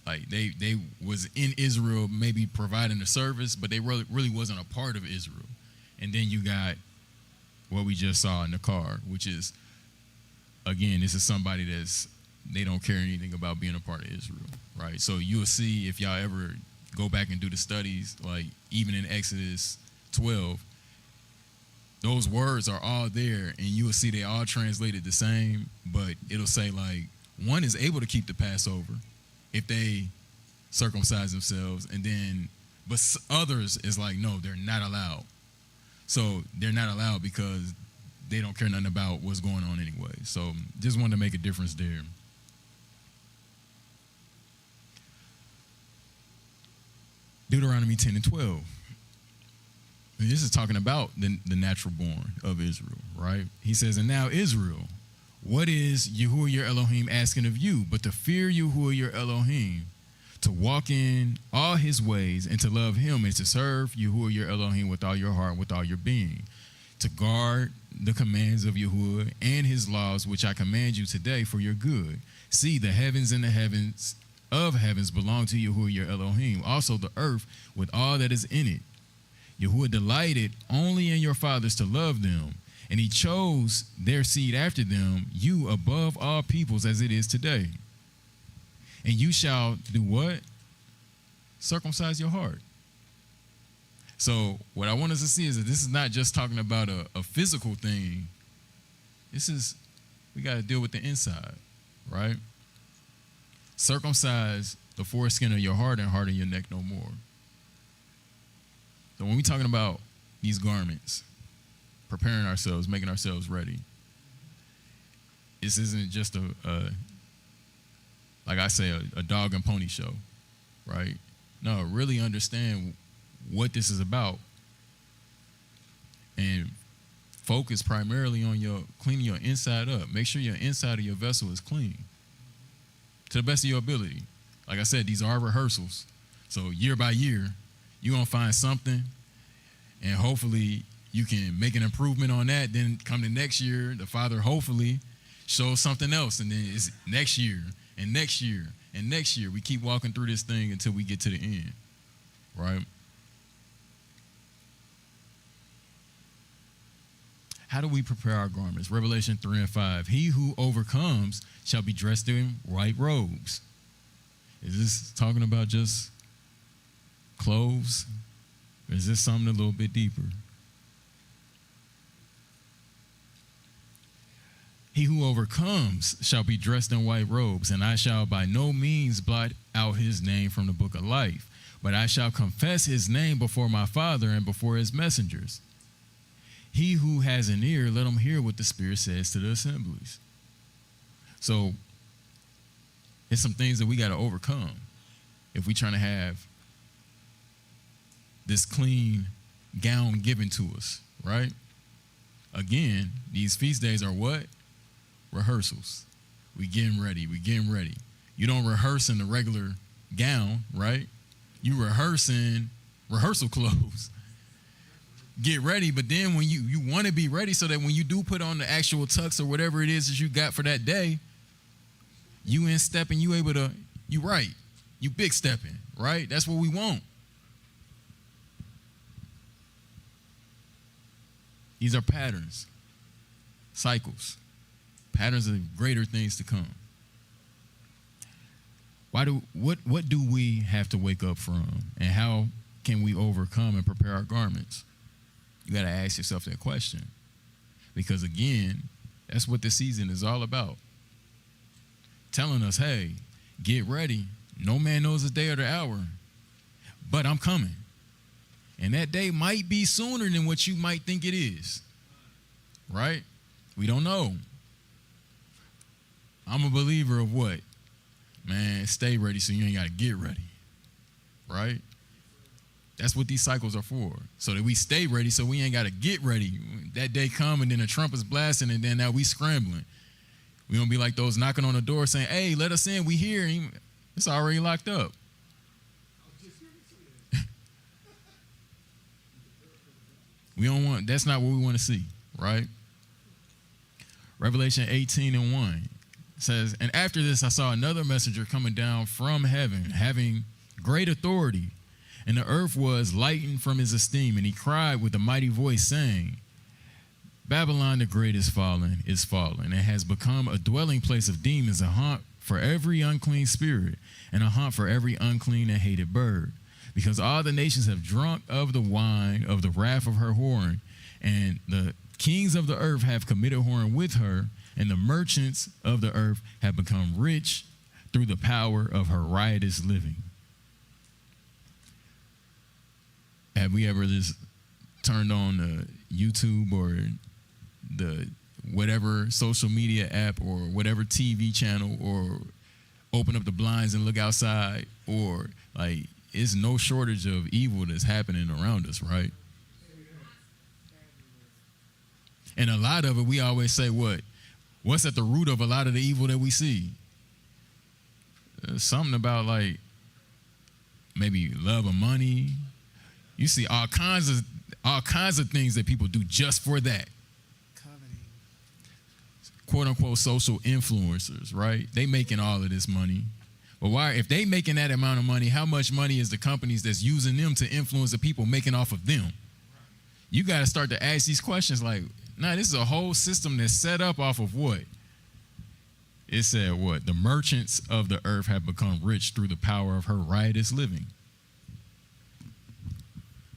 Like, they was in Israel, maybe providing a service, but they really wasn't a part of Israel. And then you got what we just saw in the car, which is, again, this is somebody they don't care anything about being a part of Israel, right? So you'll see, if y'all ever go back and do the studies, like even in Exodus 12, those words are all there, and you will see they all translated the same, but it'll say like one is able to keep the Passover if they circumcise themselves, but others is like, no, they're not allowed. So they're not allowed because they don't care nothing about what's going on anyway. So just wanted to make a difference there. Deuteronomy 10 and 12. And this is talking about the natural born of Israel, right? He says, and now Israel, what is Yahuwah your Elohim asking of you, but to fear Yahuwah your Elohim, to walk in all his ways and to love him and to serve Yahuwah your Elohim with all your heart and with all your being, to guard the commands of Yahuwah and his laws, which I command you today for your good. See, the heavens and the heavens of heavens belong to Yahuwah your Elohim, also the earth with all that is in it. Yahuwah delighted only in your fathers to love them, and he chose their seed after them, you above all peoples as it is today. And you shall do what? Circumcise your heart. So what I want us to see is that this is not just talking about a physical thing. We got to deal with the inside, right? Circumcise the foreskin of your heart and harden your neck no more. So when we're talking about these garments, preparing ourselves, making ourselves ready, this isn't just like I say, a dog and pony show, right? No, really understand what this is about and focus primarily on cleaning your inside up. Make sure your inside of your vessel is clean to the best of your ability. Like I said, these are rehearsals. So year by year, you're going to find something, and hopefully you can make an improvement on that. Then come the next year, the Father hopefully shows something else, and then it's next year and next year and next year. We keep walking through this thing until we get to the end, right? How do we prepare our garments? Revelation 3 and 5. He who overcomes shall be dressed in white robes. Is this talking about just clothes? Or is this something a little bit deeper? He who overcomes shall be dressed in white robes, and I shall by no means blot out his name from the book of life, but I shall confess his name before my Father and before his messengers. He who has an ear, let him hear what the Spirit says to the assemblies. So it's some things that we got to overcome if we're trying to have this clean gown given to us, right? Again, these feast days are what? Rehearsals. We getting ready. We getting ready. You don't rehearse in the regular gown, right? You rehearse in rehearsal clothes. Get ready, but then when you want to be ready so that when you do put on the actual tux or whatever it is that you got for that day, you in stepping, you able to, you right. You big stepping, right? That's what we want. These are patterns, cycles, patterns of greater things to come. What do we have to wake up from, and how can we overcome and prepare our garments? You got to ask yourself that question, because again, that's what the season is all about. Telling us, hey, get ready. No man knows the day or the hour, but I'm coming. And that day might be sooner than what you might think it is, right? We don't know. I'm a believer of what? Man, stay ready so you ain't got to get ready, right? That's what these cycles are for, so that we stay ready so we ain't got to get ready. That day come and then the trumpet's blasting and then now we scrambling. We don't be like those knocking on the door saying, hey, let us in, we here. It's already locked up. That's not what we want to see, right? Revelation 18:1 says, and after this I saw another messenger coming down from heaven, having great authority, and the earth was lightened from his esteem, and he cried with a mighty voice, saying, Babylon the Great is fallen, and has become a dwelling place of demons, a haunt for every unclean spirit, and a haunt for every unclean and hated bird. Because all the nations have drunk of the wine of the wrath of her whoring, and the kings of the earth have committed whoring with her, and the merchants of the earth have become rich through the power of her riotous living. Have we ever just turned on the YouTube or the whatever social media app or whatever TV channel, or open up the blinds and look outside, or like, it's no shortage of evil that's happening around us, right? And a lot of it, we always say, what's at the root of a lot of the evil that we see? Something about like maybe love of money. You see all kinds of things that people do just for that. Coveting. Quote unquote social influencers, right? They making all of this money. But why, if they making that amount of money, how much money is the companies that's using them to influence the people making off of them? You got to start to ask these questions like, nah, this is a whole system that's set up off of what? It said what? The merchants of the earth have become rich through the power of her riotous living.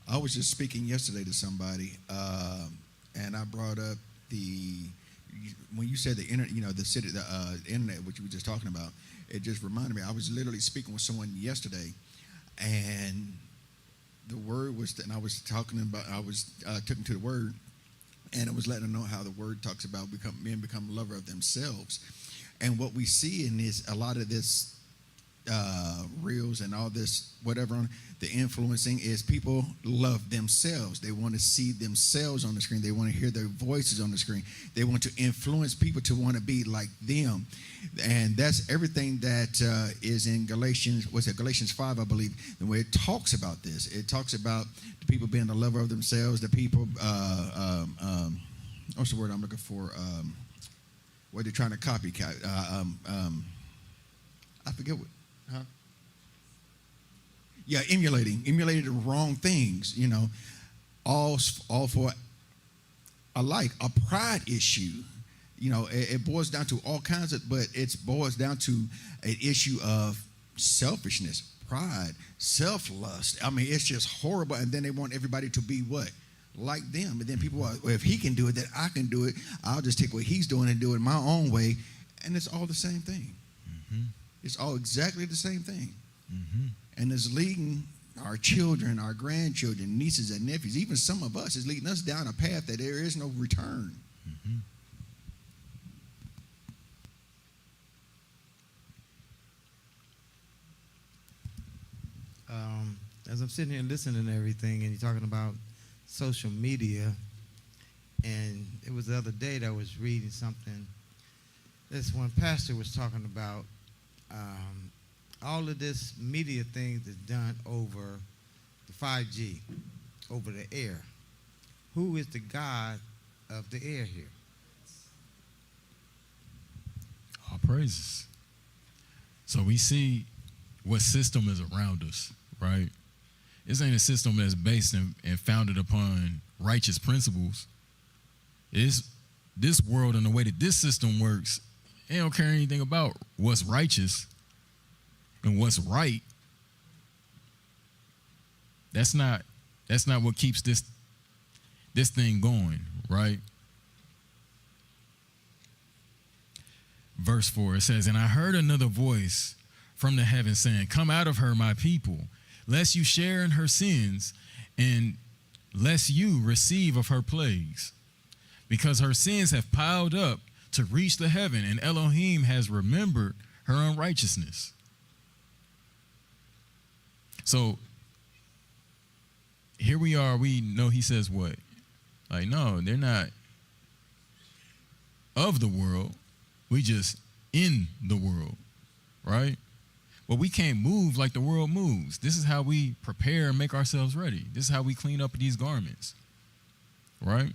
I was just speaking yesterday to somebody, and I brought up when you said the internet, the internet, which you were just talking about. It just reminded me. I was literally speaking with someone yesterday, and the word was, and I was talking about. I was took them to the word, and it was letting them know how the word talks about men become lover of themselves, and what we see in this, a lot of this reels and all this whatever, the influencing is people love themselves. They want to see themselves on the screen. They want to hear their voices on the screen. They want to influence people to want to be like them, and that's everything that is in Galatians 5, I believe, the way it talks about this. It talks about the people being the lover of themselves, the people what's the word I'm looking for, what they're trying to copycat, I forget what. Huh? Yeah, emulating the wrong things, all for alike, a pride issue. It boils down to all kinds of, but it boils down to an issue of selfishness, pride, self-lust. I mean, it's just horrible. And then they want everybody to be what? Like them. And then people are, well, if he can do it, then I can do it. I'll just take what he's doing and do it my own way. And it's all the same thing. Mm-hmm. It's all exactly the same thing. Mm-hmm. And it's leading our children, our grandchildren, nieces and nephews, even some of us, is leading us down a path that there is no return. Mm-hmm. As I'm sitting here listening to everything, and you're talking about social media, and it was the other day that I was reading something. This one pastor was talking about all of this media things that's done over the 5G, over the air. Who is the God of the air here? All praises. So we see what system is around us, right? This ain't a system that's based and founded upon righteous principles. It's this world and the way that this system works, they don't care anything about what's righteous and what's right. That's not what keeps this thing going, right? Verse 4, it says, "And I heard another voice from the heavens saying, 'Come out of her, my people, lest you share in her sins, and lest you receive of her plagues. Because her sins have piled up to reach the heaven, and Elohim has remembered her unrighteousness.'" So here we are, we know he says what? Like, no, they're not of the world. We just in the world, right? But we can't move like the world moves. This is how we prepare and make ourselves ready. This is how we clean up these garments, right?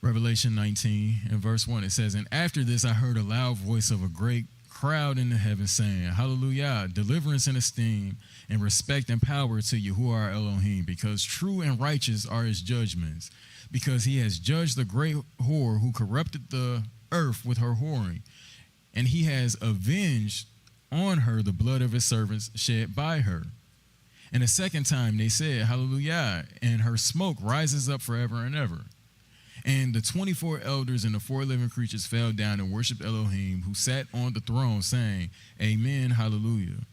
Revelation 19 and verse 1, it says, "And after this I heard a loud voice of a great crowd in the heavens saying, 'Hallelujah, deliverance and esteem and respect and power to you who are Elohim, because true and righteous are his judgments, because he has judged the great whore who corrupted the earth with her whoring, and he has avenged on her the blood of his servants shed by her.' And a second time they said, 'Hallelujah, and her smoke rises up forever and ever.' And the 24 elders and the 4 living creatures fell down and worshiped Elohim, who sat on the throne, saying, 'Amen, hallelujah.'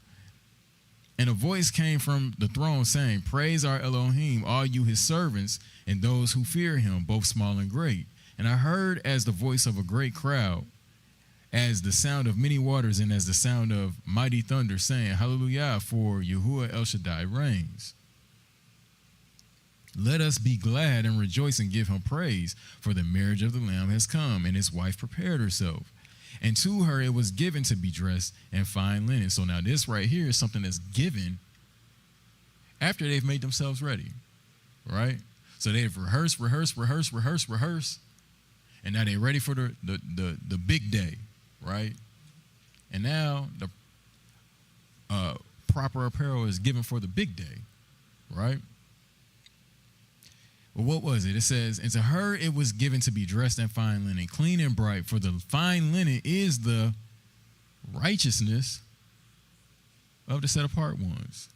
And a voice came from the throne saying, 'Praise our Elohim, all you his servants, and those who fear him, both small and great.' And I heard as the voice of a great crowd, as the sound of many waters, and as the sound of mighty thunder, saying, 'Hallelujah, for Yahuwah El Shaddai reigns. Let us be glad and rejoice and give him praise, for the marriage of the Lamb has come, and his wife prepared herself. And to her it was given to be dressed in fine linen.'" So now this right here is something that's given after they've made themselves ready, right? So they've rehearsed, and now they're ready for the big day, right? And now the proper apparel is given for the big day, right? Well, what was it? It says, "And to her it was given to be dressed in fine linen, clean and bright, for the fine linen is the righteousness of the set apart ones."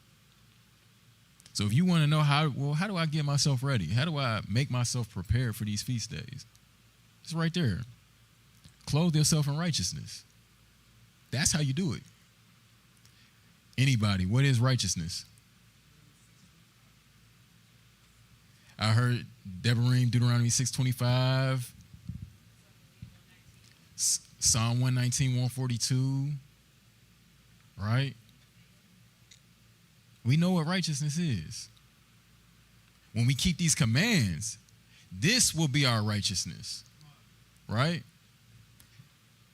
So if you want to know how do I get myself ready? How do I make myself prepared for these feast days? It's right there. Clothe yourself in righteousness. That's how you do it. Anybody, what is righteousness? I heard Devarim, Deuteronomy 6:25, Psalm 119, 142, right? We know what righteousness is. When we keep these commands, this will be our righteousness, right?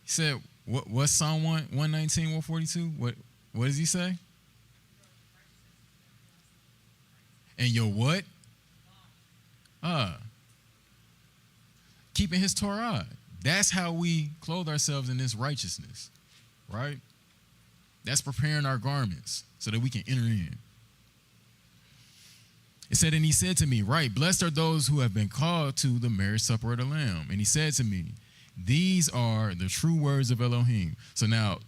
He said, what's Psalm 119, 142? What does he say? And your what? Keeping his Torah. That's how we clothe ourselves in this righteousness, right? That's preparing our garments so that we can enter in. It said, "And he said to me, right, blessed are those who have been called to the marriage supper of the Lamb. And he said to me, these are the true words of Elohim." So now,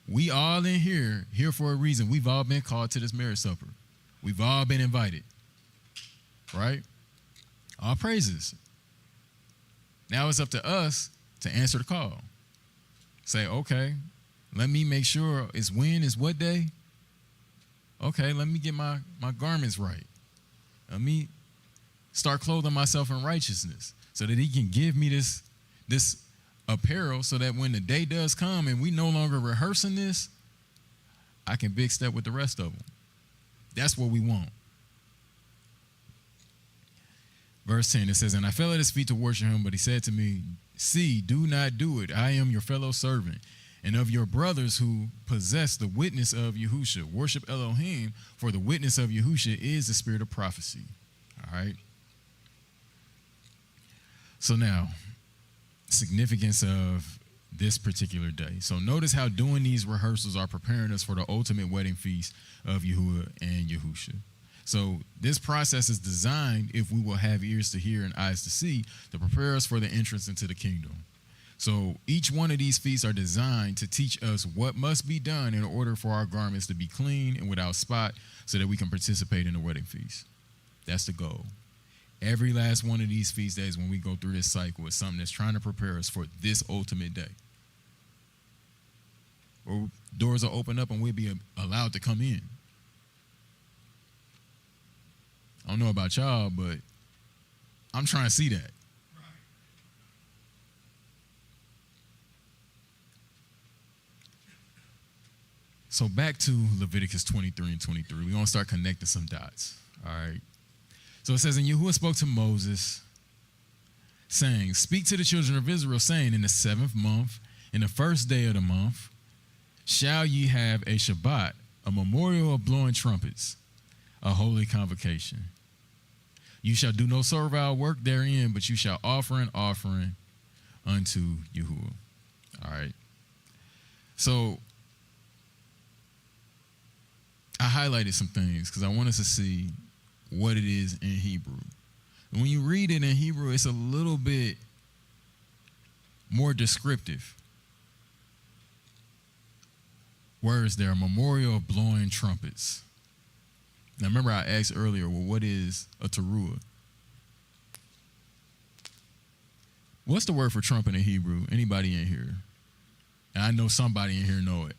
we all in here for a reason. We've all been called to this marriage supper. We've all been invited, right? All praises. Now it's up to us to answer the call. Say, okay, let me make sure it's what day? Okay, let me get my garments right. Let me start clothing myself in righteousness so that he can give me this apparel so that when the day does come and we no longer rehearsing this, I can big step with the rest of them. That's what we want. Verse 10, it says, and I fell at his feet to worship him, but he said to me, see, do not do it. I am your fellow servant and of your brothers who possess the witness of Yahusha. Worship Elohim, for the witness of Yahusha is the spirit of prophecy. All right. So now, significance of this particular day. So notice how doing these rehearsals are preparing us for the ultimate wedding feast of Yahuwah and Yahusha. So this process is designed, if we will have ears to hear and eyes to see, to prepare us for the entrance into the kingdom. So each one of these feasts are designed to teach us what must be done in order for our garments to be clean and without spot so that we can participate in the wedding feast. That's the goal. Every last one of these feast days when we go through this cycle is something that's trying to prepare us for this ultimate day. Or doors will open up and we'll be allowed to come in. I don't know about y'all, but I'm trying to see that. So back to Leviticus 23 and 23. We're going to start connecting some dots. All right. So it says, and Yahuwah spoke to Moses, saying, speak to the children of Israel, saying, in the 7th month, in the 1st day of the month, shall ye have a Shabbat, a memorial of blowing trumpets, a holy convocation. You shall do no servile work therein, but you shall offer an offering unto Yahuwah. All right. So I highlighted some things because I want us to see what it is in Hebrew. And when you read it in Hebrew, it's a little bit more descriptive. Words there, memorial of blowing trumpets. Now, remember I asked earlier, well, what is a teruah? What's the word for trumpet in Hebrew? Anybody in here? And I know somebody in here know it.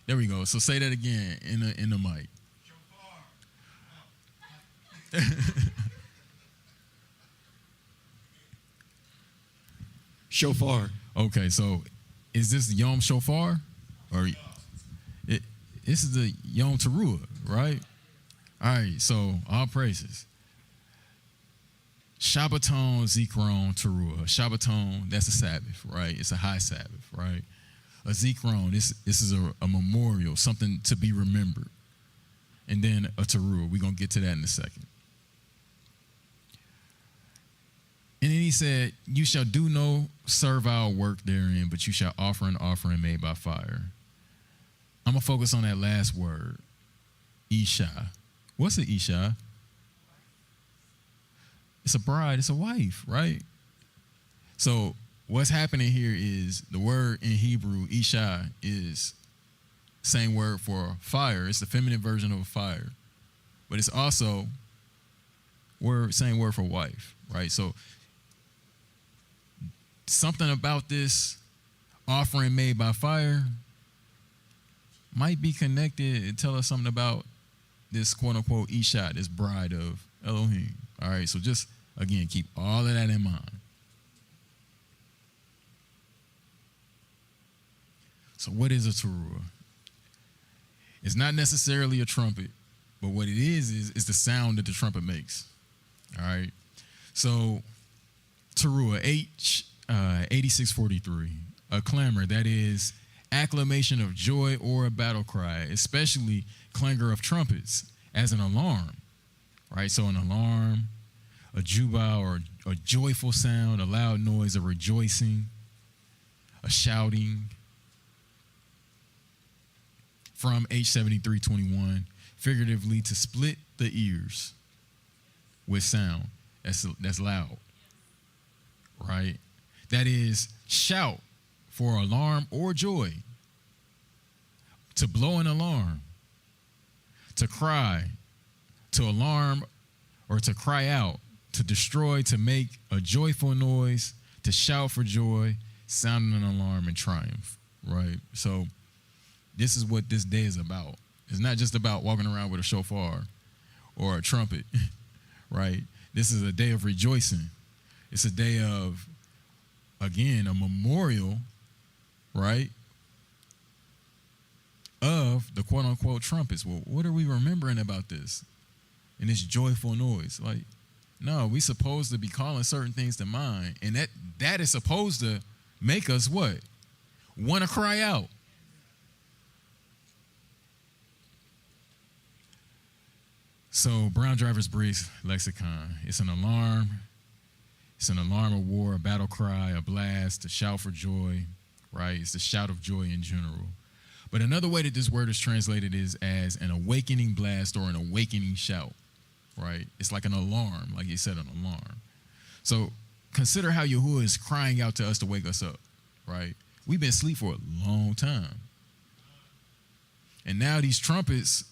There we go. So say that again in the mic. Shofar. Okay, so is this Yom Shofar? Or this is the Yom Teruah, right? All right, so all praises. Shabbaton, Zikron, Teruah. Shabbaton, that's a Sabbath, right? It's a high Sabbath, right? A Zikron, this is a memorial, something to be remembered. And then a Teruah. We're going to get to that in a second. And then he said, you shall do no servile work therein, but you shall offer an offering made by fire. I'm going to focus on that last word, Isha. What's an Isha? It's a bride. It's a wife, right? So what's happening here is the word in Hebrew, Isha, is same word for fire. It's the feminine version of a fire. But it's also same word for wife, right? So something about this offering made by fire might be connected and tell us something about this quote-unquote Isha, this bride of Elohim. All right, so just, again, keep all of that in mind. So what is a teruah? It's not necessarily a trumpet, but what it is the sound that the trumpet makes. All right, so teruah, 8643, a clamor, that is acclamation of joy or a battle cry, especially clangor of trumpets as an alarm, right? So an alarm, a jubah, or a joyful sound, a loud noise, a rejoicing, a shouting. From H7321, figuratively to split the ears with sound. That's loud, right? That is shout for alarm or joy, to blow an alarm, to cry, to alarm or to cry out, to destroy, to make a joyful noise, to shout for joy, sounding an alarm and triumph, right? So this is what this day is about. It's not just about walking around with a shofar or a trumpet, right? This is a day of rejoicing. It's a day of, again, a memorial, right, of the quote unquote trumpets. Well, what are we remembering about this? And this joyful noise. Like, no, we supposed to be calling certain things to mind. And that is supposed to make us what? Want to cry out. So Brown Driver's Brief lexicon. It's an alarm. It's an alarm of war, a battle cry, a blast, a shout for joy, right? It's the shout of joy in general. But another way that this word is translated is as an awakening blast or an awakening shout, right? It's like an alarm, like you said, an alarm. So consider how Yahuwah is crying out to us to wake us up, right? We've been asleep for a long time. And now these trumpets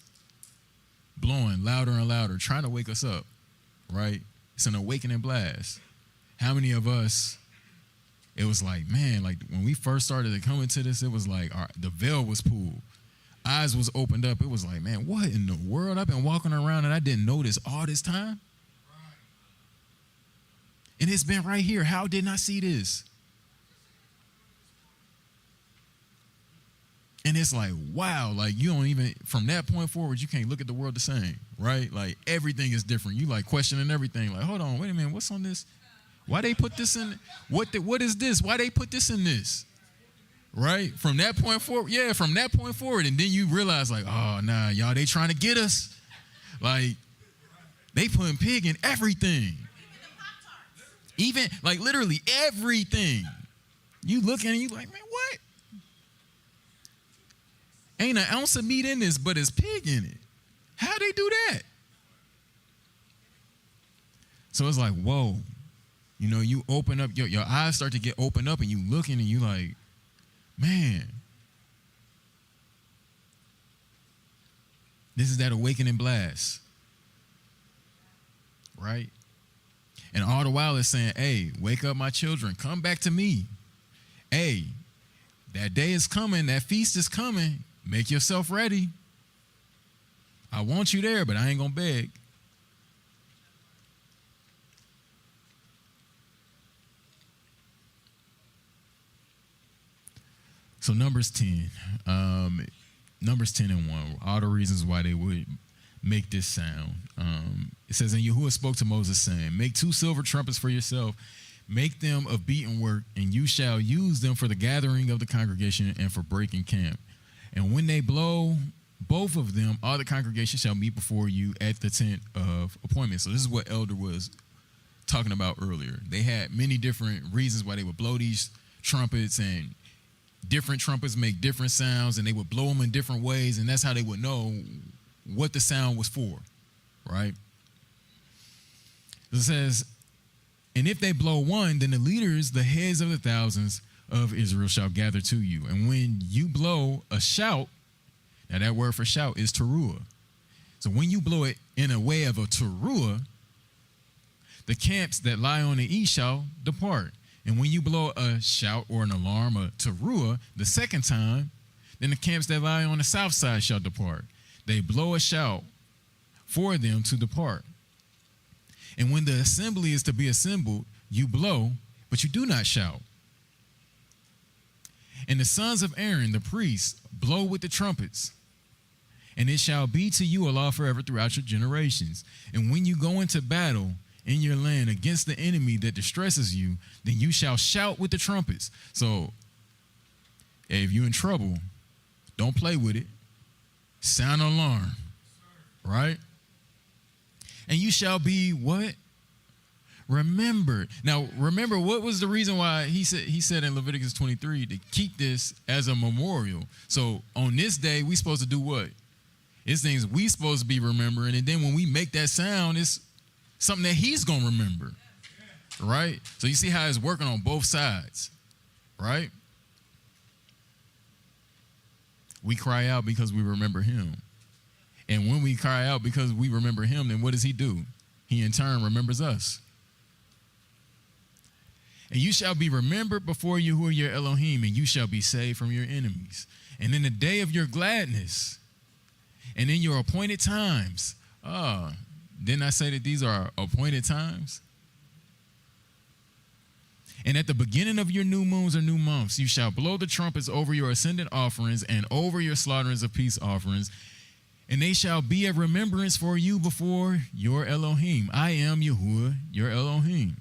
blowing louder and louder, trying to wake us up, right? It's an awakening blast. How many of us, it was like, man, like when we first started to come into this, it was like the veil was pulled. Eyes was opened up. It was like, man, what in the world? I've been walking around and I didn't notice all this time. And it's been right here. How didn't I see this? And it's like, wow, like you don't even, from that point forward, you can't look at the world the same, right? Like everything is different. You like questioning everything. Like, hold on, wait a minute, what's on this? Why they put this in? What is this? Why they put this in this? Right? From that point forward, yeah, from that point forward. And then you realize like, oh, nah, y'all, they trying to get us. Like, they putting pig in everything. Even, like, literally everything. You looking and you like, man, what? Ain't an ounce of meat in this, but it's pig in it. How they do that? So it's like, whoa. You know, you open up, your eyes start to get opened up and you looking and you like, man. This is that awakening blast. Right? And all the while it's saying, hey, wake up my children. Come back to me. Hey, that day is coming. That feast is coming. Make yourself ready. I want you there, but I ain't going to beg. So Numbers 10. Numbers 10 and 1. All the reasons why they would make this sound. It says, and Yahuwah spoke to Moses, saying, make 2 silver trumpets for yourself. Make them of beaten work, and you shall use them for the gathering of the congregation and for breaking camp. And when they blow both of them, all the congregation shall meet before you at the tent of appointment. So this is what Elder was talking about earlier. They had many different reasons why they would blow these trumpets, and different trumpets make different sounds, and they would blow them in different ways, and that's how they would know what the sound was for, right? It says, and if they blow one, then the leaders, the heads of the thousands of Israel shall gather to you. And when you blow a shout, now that word for shout is teruah. So when you blow it in a way of a teruah, the camps that lie on the east shall depart. And when you blow a shout or an alarm, a teruah, the second time, then the camps that lie on the south side shall depart. They blow a shout for them to depart. And when the assembly is to be assembled, you blow, but you do not shout. And the sons of Aaron, the priests, blow with the trumpets. And it shall be to you a law forever throughout your generations. And when you go into battle in your land against the enemy that distresses you, then you shall shout with the trumpets. So, if you're in trouble, don't play with it. Sound an alarm, right? And you shall be what? Remembered. Now, remember, what was the reason why he said in Leviticus 23 to keep this as a memorial? So on this day, we supposed to do what? It's things we supposed to be remembering. And then when we make that sound, it's something that he's going to remember, right? So you see how it's working on both sides, right? We cry out because we remember him. And when we cry out because we remember him, then what does he do? He in turn remembers us. And you shall be remembered before Yahuwah your Elohim, and you shall be saved from your enemies. And in the day of your gladness, and in your appointed times. Didn't I say that these are appointed times? And at the beginning of your new moons or new months, you shall blow the trumpets over your ascendant offerings and over your slaughterings of peace offerings, and they shall be a remembrance for you before your Elohim. I am Yahuwah, your Elohim.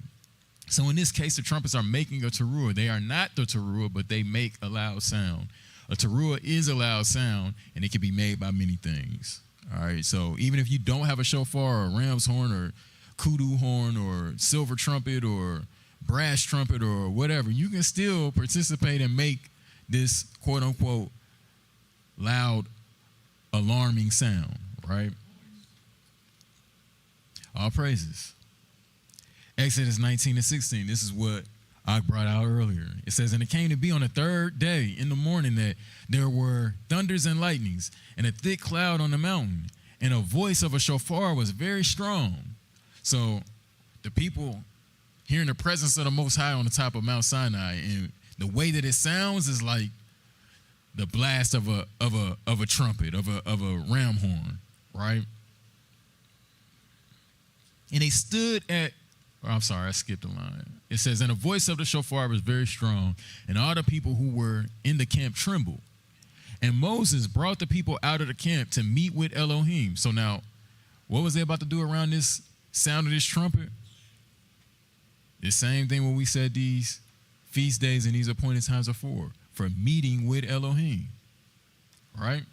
So in this case, the trumpets are making a teruah. They are not the teruah, but they make a loud sound. A teruah is a loud sound, and it can be made by many things. All right, so even if you don't have a shofar or a ram's horn or kudu horn or silver trumpet or brass trumpet or whatever, you can still participate and make this quote-unquote loud, alarming sound, right? All praises. Exodus 19:16. This is what I brought out earlier. It says, and it came to be on the third day in the morning that there were thunders and lightnings and a thick cloud on the mountain, and a voice of a shofar was very strong. So the people hearing the presence of the Most High on the top of Mount Sinai, and the way that it sounds is like the blast of a trumpet, of a ram horn, right? And they stood at, I'm sorry, I skipped a line. It says, and the voice of the shofar was very strong, and all the people who were in the camp trembled. And Moses brought the people out of the camp to meet with Elohim. So now, what was they about to do around this sound of this trumpet? The same thing when we said these feast days and these appointed times are for meeting with Elohim, right?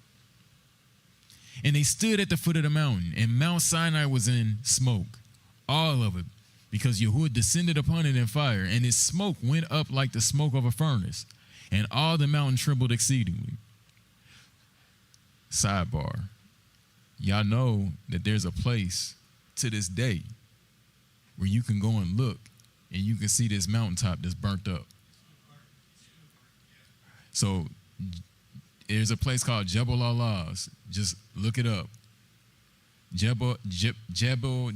And they stood at the foot of the mountain, and Mount Sinai was in smoke, all of it, because Yahuwah descended upon it in fire, and its smoke went up like the smoke of a furnace, and all the mountain trembled exceedingly. Sidebar, y'all know that there's a place to this day where you can go and look, and you can see this mountaintop that's burnt up. So there's a place called Jebel Allahs. Just look it up. Jebel, Jebel,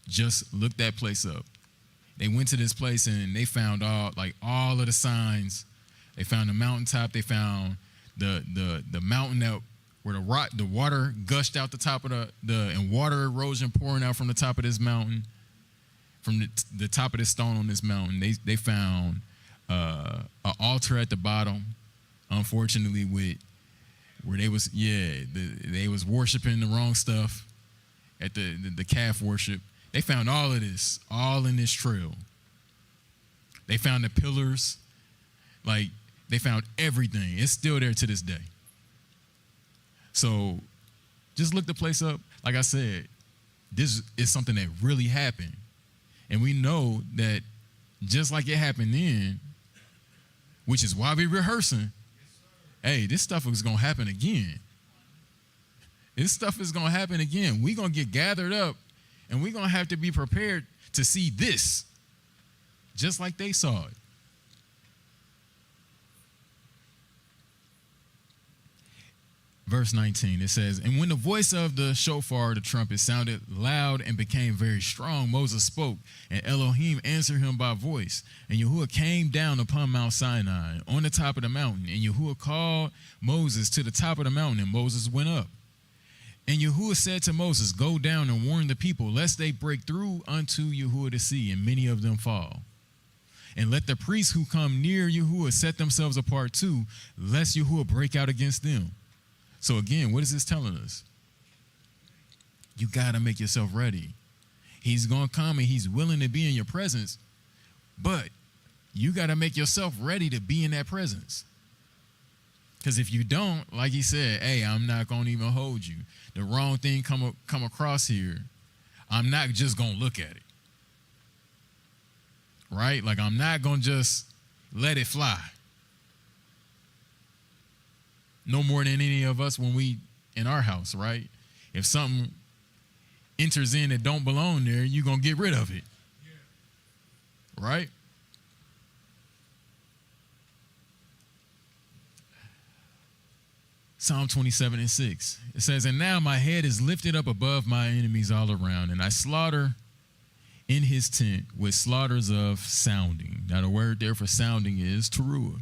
Just look that place up. They went to this place and they found all of the signs. They found the mountaintop. They found the mountain that where the water gushed out the top of and water erosion pouring out from the top of this mountain, from the top of this stone on this mountain. They found an altar at the bottom, unfortunately, where they was worshiping the wrong stuff at the calf worship. They found all of this, all in this trail. They found the pillars, they found everything. It's still there to this day. So just look the place up. Like I said, this is something that really happened. And we know that just like it happened then, which is why we're rehearsing, hey, this stuff is going to happen again. This stuff is going to happen again. We're going to get gathered up, and we're going to have to be prepared to see this, just like they saw it. Verse 19, it says, and when the voice of the shofar, the trumpet, sounded loud and became very strong, Moses spoke, and Elohim answered him by voice. And Yahuwah came down upon Mount Sinai on the top of the mountain. And Yahuwah called Moses to the top of the mountain, and Moses went up. And Yahuwah said to Moses, go down and warn the people, lest they break through unto Yahuwah the sea, and many of them fall. And let the priests who come near Yahuwah set themselves apart too, lest Yahuwah break out against them. So again, what is this telling us? You got to make yourself ready. He's going to come and he's willing to be in your presence, but you got to make yourself ready to be in that presence. Because if you don't, like he said, hey, I'm not going to even hold you. The wrong thing come across here, I'm not just going to look at it. Right? Like I'm not going to just let it fly. No more than any of us when we in our house, right? If something enters in that don't belong there, you're going to get rid of it. Yeah. Right? Psalm 27:6. It says, and now my head is lifted up above my enemies all around, and I slaughter in his tent with slaughters of sounding. Now the word there for sounding is teruah.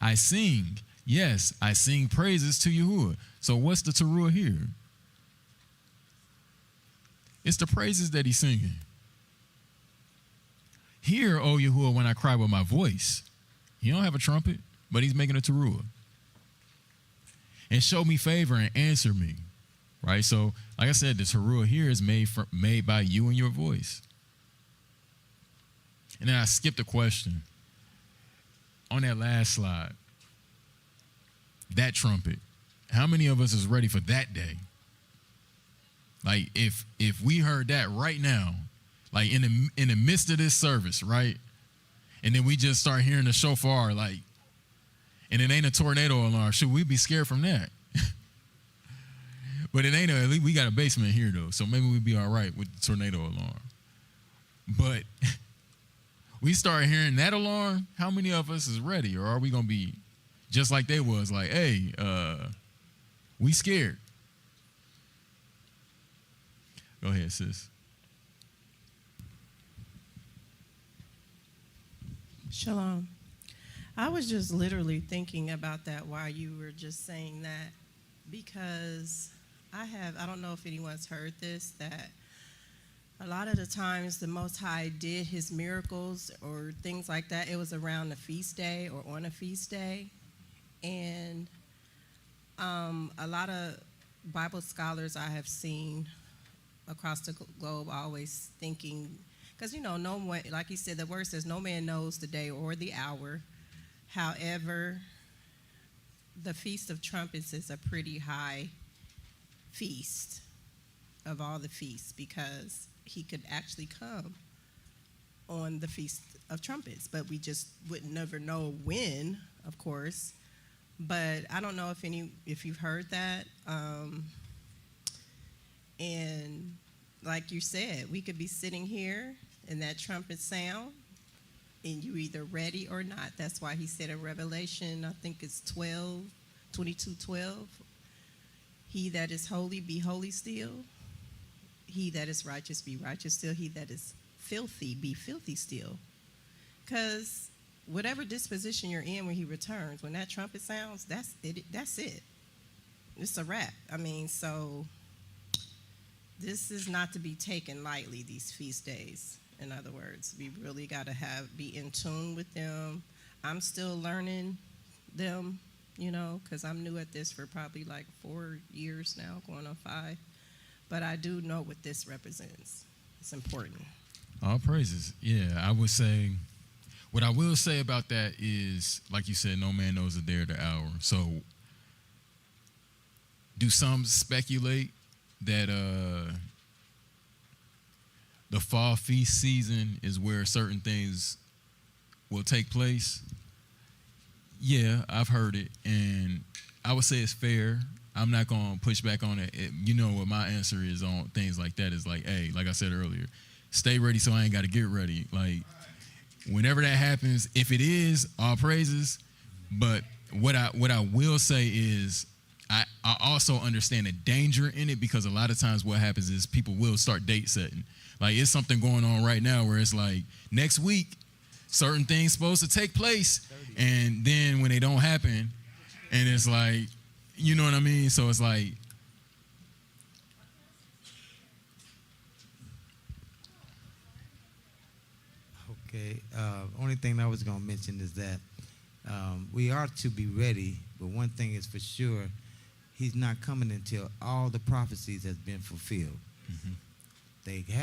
I sing Yes, I sing praises to Yahuwah. So what's the teruah here? It's the praises that he's singing. Hear, O Yahuwah, when I cry with my voice. He don't have a trumpet, but he's making a teruah. And show me favor and answer me. Right? So, like I said, the teruah here is made by you and your voice. And then I skipped a question. On that last slide, that trumpet, how many of us is ready for that day? Like, if we heard that right now, like in the midst of this service, right? And then we just start hearing the shofar, like, and it ain't a tornado alarm. Should we be scared from that? But it ain't at least we got a basement here though, so maybe we'd be all right with the tornado alarm. But we start hearing that alarm, how many of us is ready? Or are we gonna be just like they was, like, hey, we scared? Go ahead, sis. Shalom. I was just literally thinking about that while you were just saying that, because I don't know if anyone's heard this, that a lot of the times the Most High did his miracles or things like that, it was around a feast day or on a feast day. And a lot of Bible scholars I have seen across the globe always thinking, because, no one, like he said, the word says no man knows the day or the hour. However, the Feast of Trumpets is a pretty high feast of all the feasts, because he could actually come on the Feast of Trumpets, but we just would never know when, of course. But I don't know if you've heard that. And like you said, we could be sitting here and that trumpet sound, and you either ready or not. That's why he said in Revelation, I think it's 22:12, he that is holy, be holy still. He that is righteous, be righteous still. He that is filthy, be filthy still. Because whatever disposition you're in when he returns, when that trumpet sounds, that's it. That's it. It's a wrap. So this is not to be taken lightly, these feast days. In other words, we really got to be in tune with them. I'm still learning them, because I'm new at this for probably like 4 years now, going on 5. But I do know what this represents. It's important. All praises. Yeah, I would say, what I will say about that is, like you said, no man knows the day or the hour. So do some speculate that the fall feast season is where certain things will take place? Yeah, I've heard it, and I would say it's fair. I'm not going to push back on it. You know what my answer is on things like that is like, hey, like I said earlier, stay ready so I ain't got to get ready. Like, whenever that happens, if it is, all praises. But what I will say is, I also understand the danger in it, because a lot of times what happens is people will start date setting. Like, it's something going on right now where it's like, next week, certain things supposed to take place, and then when they don't happen, and it's like, you know what I mean? So it's like, Okay. Only thing I was going to mention is that we are to be ready, but one thing is for sure, he's not coming until all the prophecies has been fulfilled. mm-hmm. They have